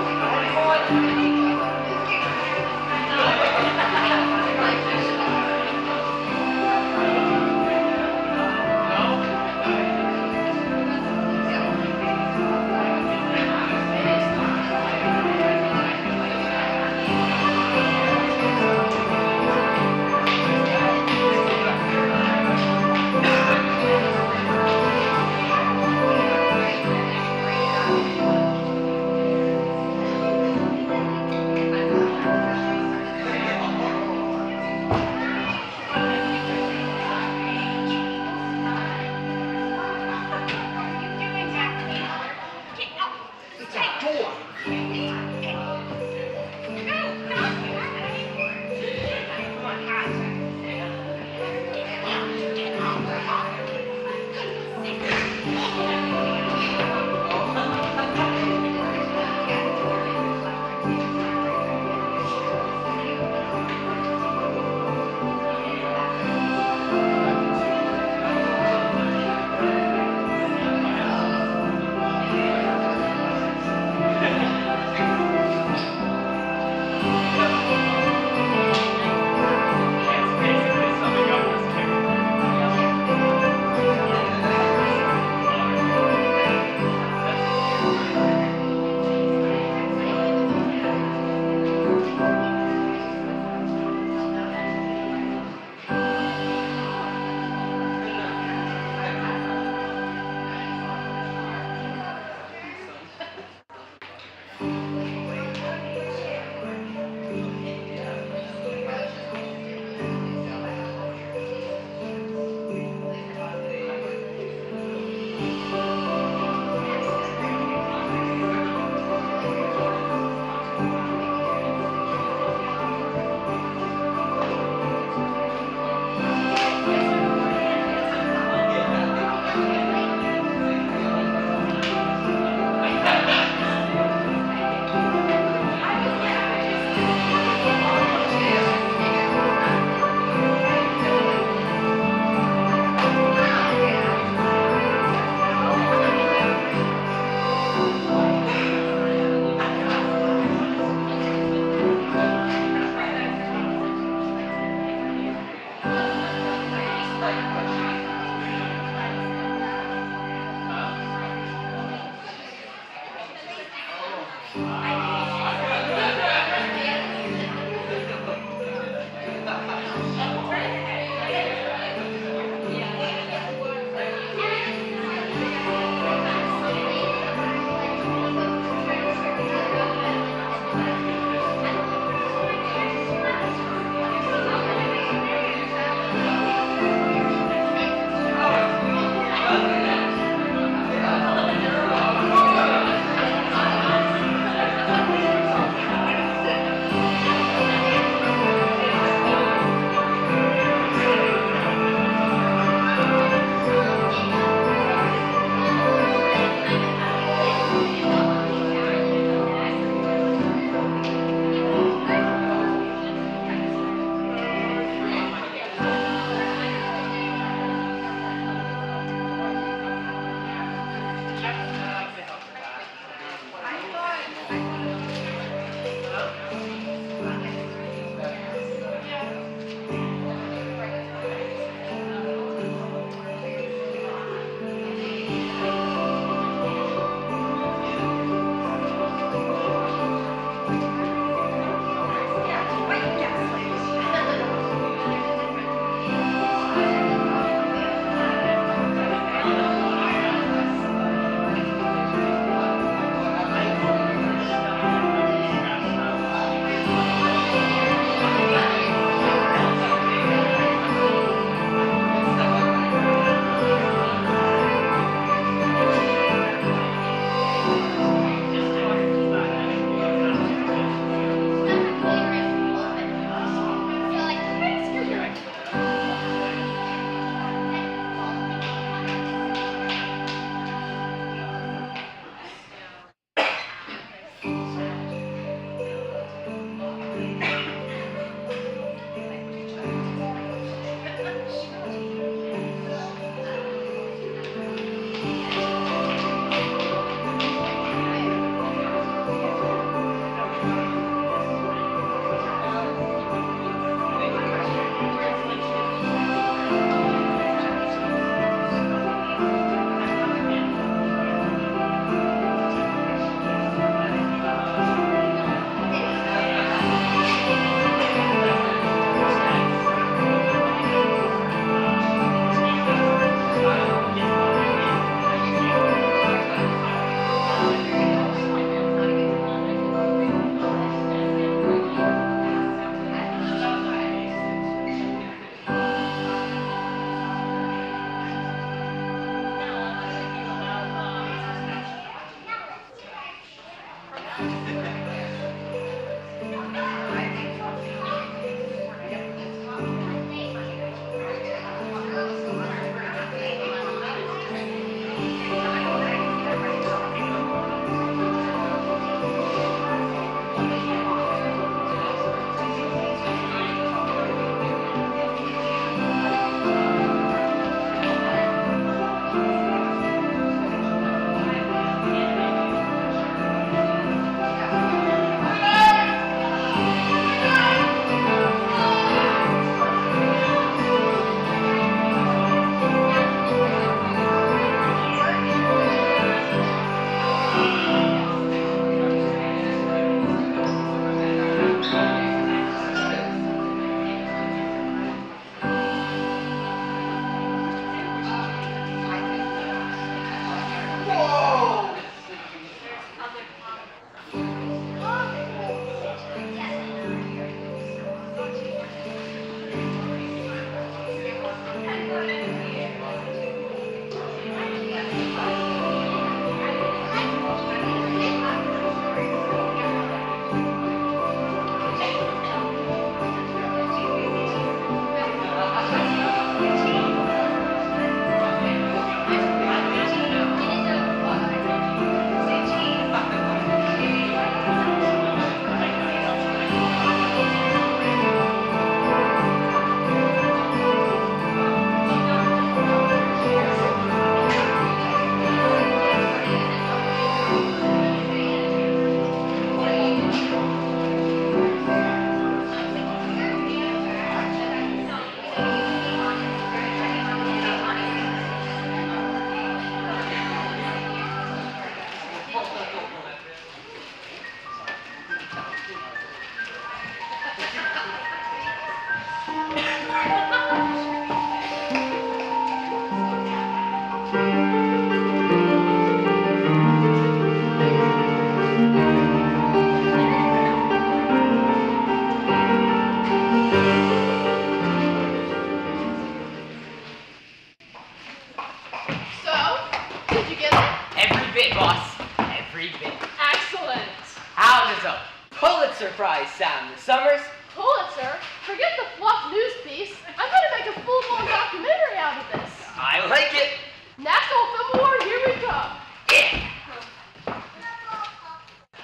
Pulitzer Prize sound, Miss Summers. Pulitzer? Forget the fluff news piece. I'm going to make a full-blown documentary out of this. I like it. National Film Award, here we come. Yeah.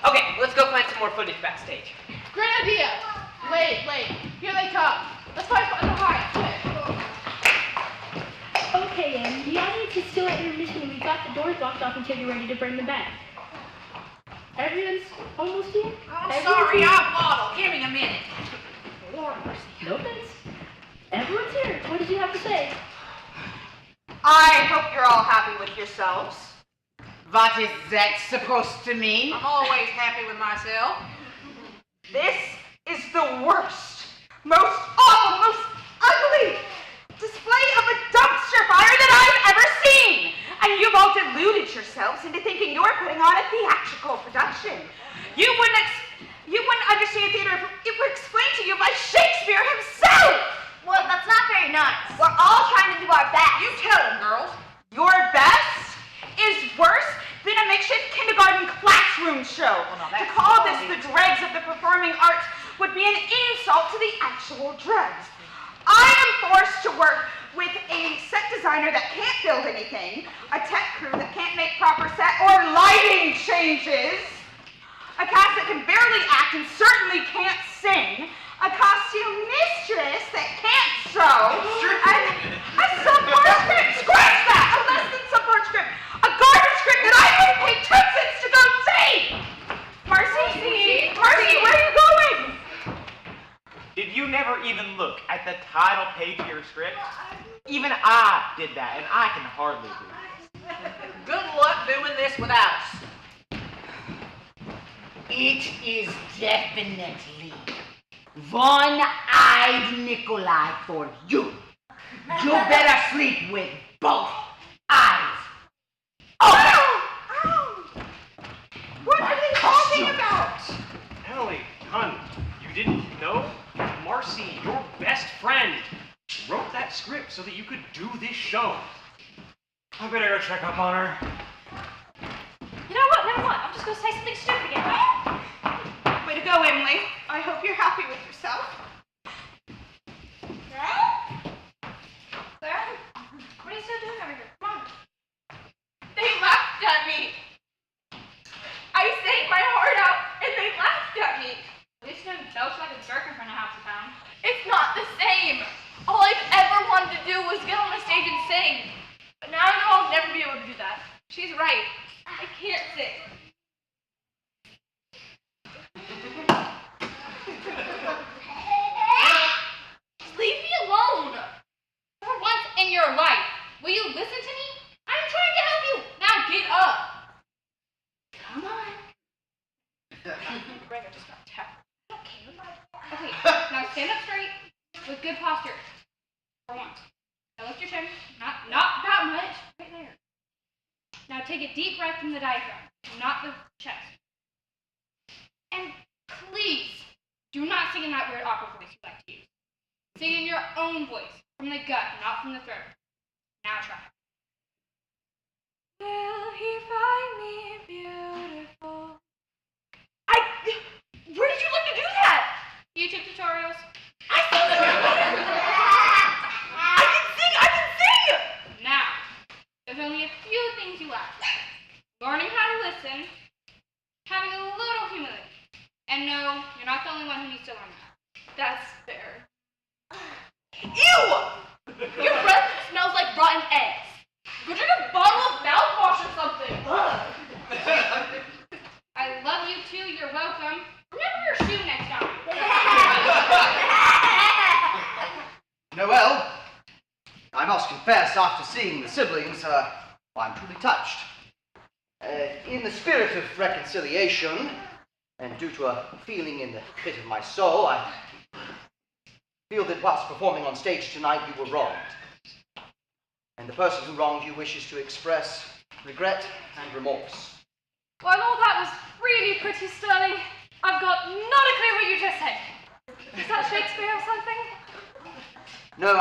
Okay, let's go find some more footage backstage. Great idea. Wait. Here they come. Let's find something to hide. Quick. Okay, Em, the audience is still at intermission and we've got the doors blocked off until you're ready to bring them back. Everyone's almost here? Sorry, I'm Waddle. Give me a minute. Lord mercy. No thanks. Everyone's here. What did you have to say? I hope you're all happy with yourselves. What is that supposed to mean? I'm always happy with myself. This is the worst, most awful, most ugly display of a dumpster fire that I've ever seen. And you've all deluded yourselves into thinking you're putting on a theatrical production. You wouldn't understand theater if it were explained to you by Shakespeare himself. Well, that's not very nice. We're all trying to do our best. You tell them, girls. Your best is worse than a makeshift kindergarten classroom show. To call this the dregs of the performing arts would be an insult to the actual dregs. I am forced to work with a set designer that can't build anything, a tech crew that can't make proper set or lighting changes, a cast that can barely act and certainly can't sing, a costume mistress that can't sew, a subpar script, scratch that, a less than subpar script, a garbage script that I wouldn't pay 2 cents to go see! Marcy, where are you going? Did you never even look at the title page of your script? Even I did that, and I can hardly do it. Good luck doing this without us. It is definitely one-eyed Nikolai for you. You better sleep with both eyes. What are they talking about? Ellie, hon, you didn't know? Marcy, your best friend, wrote that script so that you could do this show. I better go check up on her. You know what? Never mind. I'm just gonna say something stupid again. just got tapped. I don't care about that. Okay, now stand up straight with good posture. For once. Now lift your chin. Not that much. Right there. Now take a deep breath from the diaphragm, not the chest. And please, do not sing in that weird opera voice you like to use. Sing in your own voice, from the gut, not from the throat. Now try. Will he find me beautiful? Where did you learn to do that? YouTube tutorials. I can sing! Now, there's only a few things you lack. Learning how to listen, having a little humility. And no, you're not the only one who needs to learn that. That's fair. Ew! Your breath smells like rotten eggs. Go drink a bottle of mouthwash or something. I love you too, you're welcome. Remember your shoe next time. Noel, I must confess, after seeing the siblings, I'm truly touched. In the spirit of reconciliation, and due to a feeling in the pit of my soul, I feel that whilst performing on stage tonight, you were wronged. And the person who wronged you wishes to express regret and remorse. Well, all that was really pretty, Sterling. I've got not a clue what you just said. Is that Shakespeare or something? No,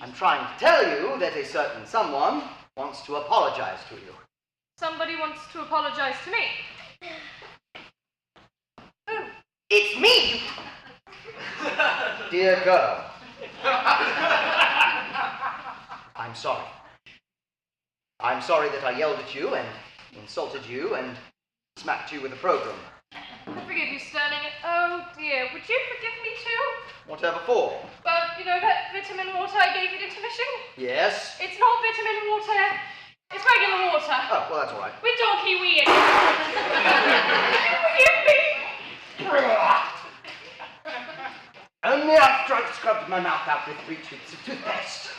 I'm trying to tell you that a certain someone wants to apologize to you. Somebody wants to apologize to me. Who? It's me! Dear girl. I'm sorry. I'm sorry that I yelled at you and insulted you and smacked you with a program. I forgive you, Sterling. Oh dear, would you forgive me too? Whatever for? Well, you know that vitamin water I gave you at intermission? Yes? It's not vitamin water. It's regular water. Oh, well, that's all right. With donkey wee in it. Forgive me. Only after I've scrubbed my mouth out with 3 tubes of toothpaste.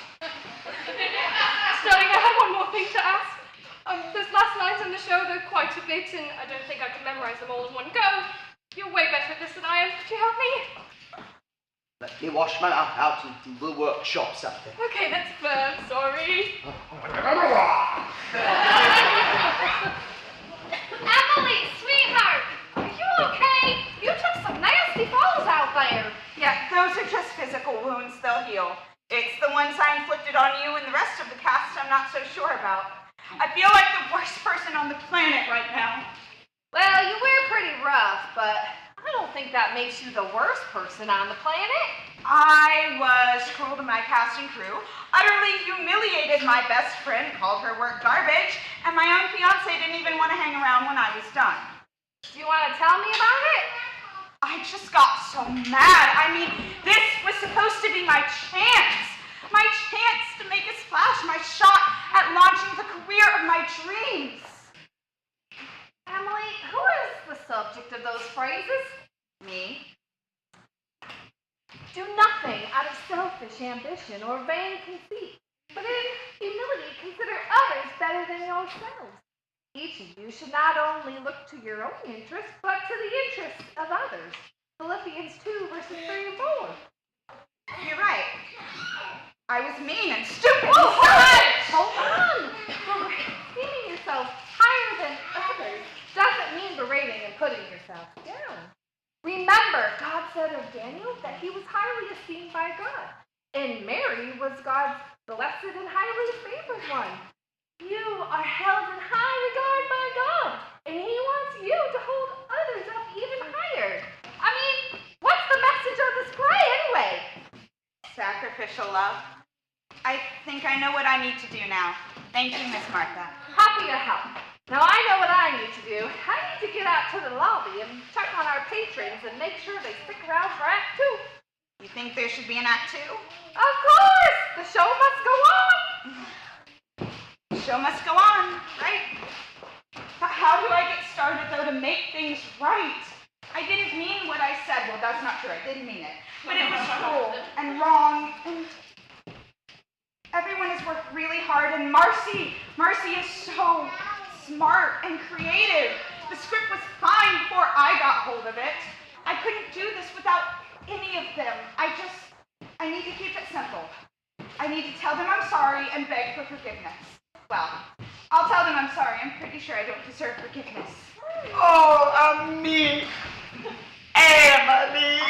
Sterling, I had one more thing to ask. Those last lines in the show, they're quite a bit, and I don't think I can memorize them all in one go. You're way better at this than I am. Could you help me? Let me wash my mouth out and we'll workshop something. Okay, that's fair. Sorry. Emily, sweetheart, are you okay? You took some nasty falls out there. Yeah, those are just physical wounds. They'll heal. It's the ones I inflicted on you and the rest of the cast I'm not so sure about. I feel like the worst person on the planet right now. Well, you wear pretty rough, but I don't think that makes you the worst person on the planet. I was cruel to my cast and crew, utterly humiliated my best friend, called her work garbage, and my own fiance didn't even want to hang around when I was done. Do you want to tell me about it? I just got so mad. I mean, this was supposed to be my chance. My chance to make a splash, my shot at launching the career of my dreams. Emily, who is the subject of those phrases? Me. Do nothing out of selfish ambition or vain conceit, but in humility consider others better than yourselves. Each of you should not only look to your own interests, but to the interests of others. Philippians 2, verses 3 and 4. You're right. I was mean and stupid. Oh, hold on! Esteeming yourself higher than others doesn't mean berating and putting yourself down. Remember, God said of Daniel that he was highly esteemed by God, and Mary was God's blessed and highly favored one. You are held in high regard by God, and he wants you to hold others up even higher. I mean, what's the message of this play anyway? Sacrificial love. I think I know what I need to do now. Thank you, Miss Martha. Happy to help. Now I know what I need to do. I need to get out to the lobby and check on our patrons and make sure they stick around for Act 2. You think there should be an Act 2? Of course! The show must go on! Show must go on, right? But how do I get started, though, to make things right? I didn't mean what I said. Well, that's not true. I didn't mean it. But it was cruel and wrong, and everyone has worked really hard, and Marcy is so smart and creative. The script was fine before I got hold of of it. I couldn't do this without any of them. I need to keep it simple. I need to tell them I'm sorry and beg for forgiveness. Well, I'll tell them I'm sorry. I'm pretty sure I don't deserve forgiveness. Oh, me, Emily,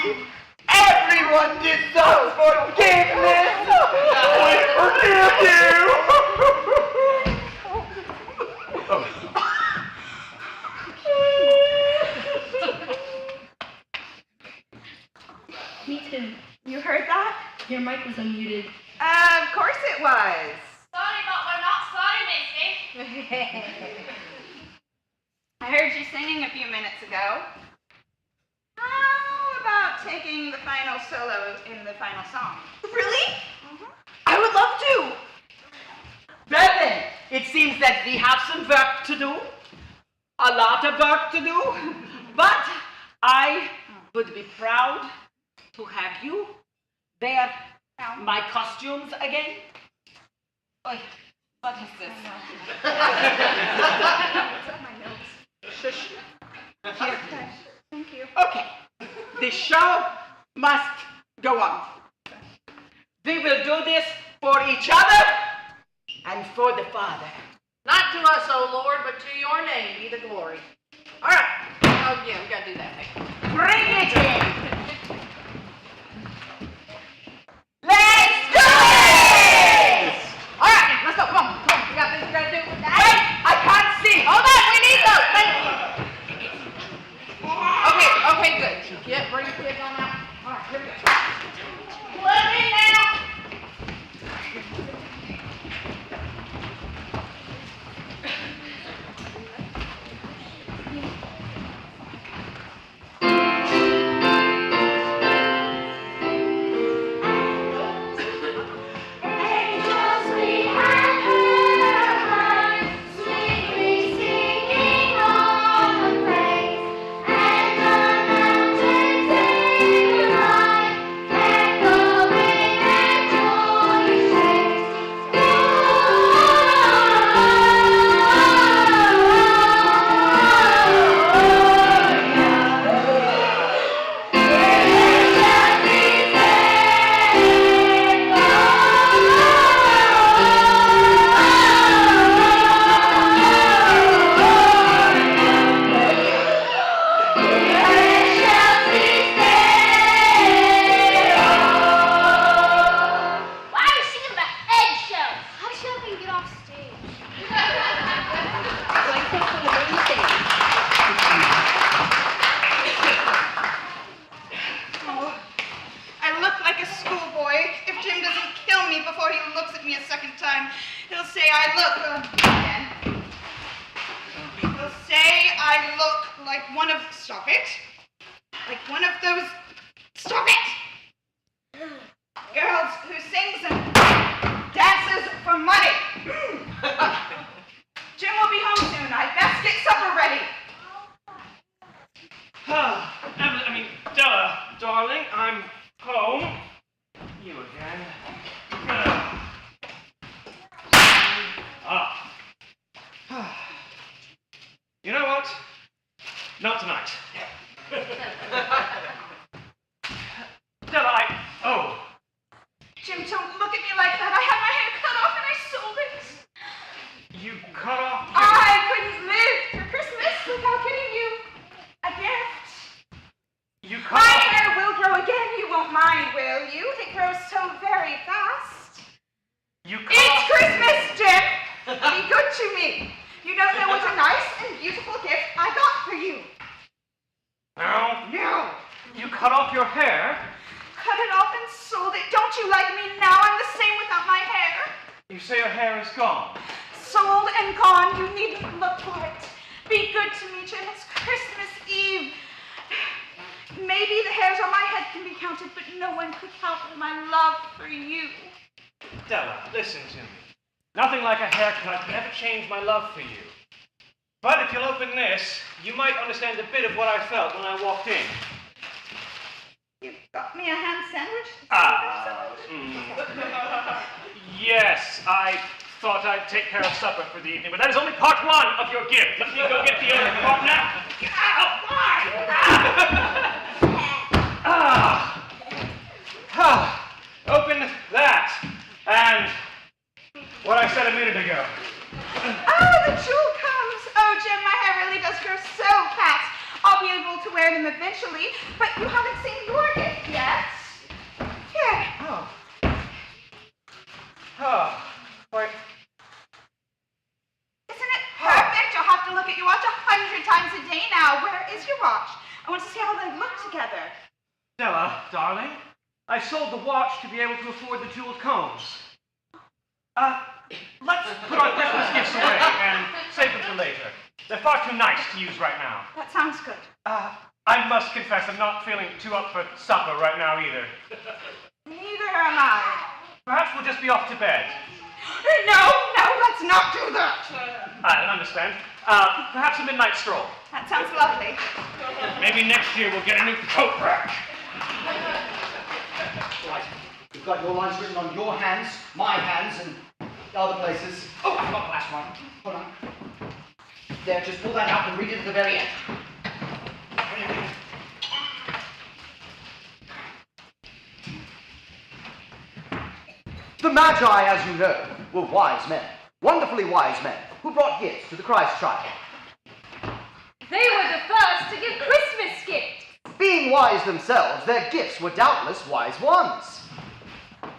everyone deserves forgiveness. I forgive you. Me too. You heard that? Your mic was unmuted. Of course it was. Sorry, but we're not sorry, Missy. I heard you singing a few minutes ago. How about taking the final solo in the final song? Really? I would love to. Well then, it seems that we have some work to do. A lot of work to do. But I would be proud to have you wear my costumes again. Oi, what is this? Shush. Here. Thank you. Okay. The show must go on. We will do this for each other and for the Father. Not to us, O Lord, but to your name be the glory. All right. Oh, yeah, we got to do that thing. Bring it in. Let's do it! All right, let's go. Come on. We got things we got to do. Wait, I can't see. Hold on, we need those. Okay, good. Yeah, bring your kids on out. All right, here we go. Let me now. You know what? Not tonight. Della, oh. Jim, don't look at me like that. I had my hair cut off and I sold it. You cut off? I couldn't live for Christmas without getting you a gift. You cut My off? hair will grow again. You won't mind, will you? It grows so very fast. You cut It's off? Christmas, Jim. Be good to me. You don't know what a nice and beautiful gift I got for you. No. No. You cut off your hair? Cut it off and sold it. Don't you like me now? I'm the same without my hair. You say your hair is gone? Sold and gone. You needn't look for it. Be good to me, Jim. It's Christmas Eve. Maybe the hairs on my head can be counted, but no one could count my love for you. Della, listen to me. Nothing like a haircut can ever change my love for you. But if you'll open this, you might understand a bit of what I felt when I walked in. You got me a ham sandwich? Yes, I thought I'd take care of supper for the evening, but that is only part one of your gift. Let me go get the other part now. Ow, why? wear them eventually, but you haven't seen your gift yet. Here. Oh. Oh. Wait. Isn't it perfect? You'll have to look at your watch 100 times a day now. Where is your watch? I want to see how they look together. Della, darling, I sold the watch to be able to afford the jeweled combs. Let's put our Christmas gifts away and save them for later. They're far too nice to use right now. That sounds good. I must confess I'm not feeling too up for supper right now either. Neither am I. Perhaps we'll just be off to bed. No, let's not do that. I understand. Perhaps a midnight stroll. That sounds lovely. Maybe next year we'll get a new coat rack. Right. We've got your lines written on your hands, my hands, and other places. Oh, I forgot the last one. Hold on. There, just pull that out and read it at the very end. The Magi, as you know, were wise men, wonderfully wise men, who brought gifts to the Christ child. They were the first to give Christmas gifts. Being wise themselves, their gifts were doubtless wise ones.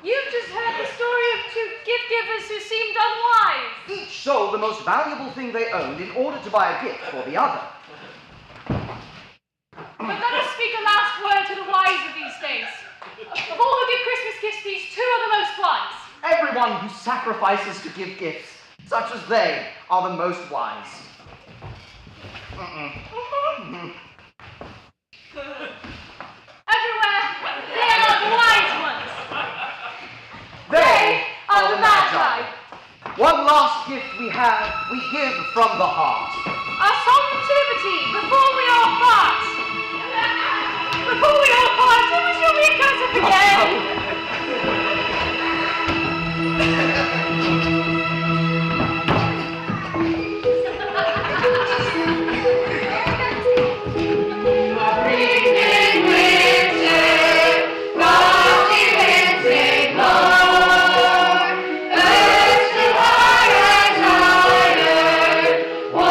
You've just heard the story of two gift givers who seemed unwise. Each sold the most valuable thing they owned in order to buy a gift for the other. But let us speak a last word to the wise of these days. Of all who give Christmas gifts, these two are the most wise. Everyone who sacrifices to give gifts, such as they, are the most wise. Everywhere, they are the wise ones. They are the Magi. One last gift we have, we give from the heart. Our solemn liberty before we all part. Before we all part, it was your weekends up again. One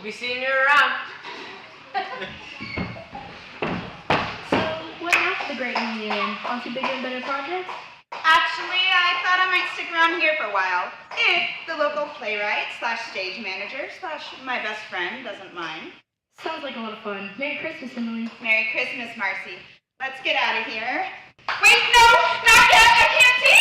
We'll be seeing you around. So, what after the Great Reunion? On to bigger and better projects? Actually, I thought I might stick around here for a while, if the local playwright / stage manager / my best friend doesn't mind. Sounds like a lot of fun. Merry Christmas, Emily. Merry Christmas, Marcy. Let's get out of here. Wait, no, not yet. I can't see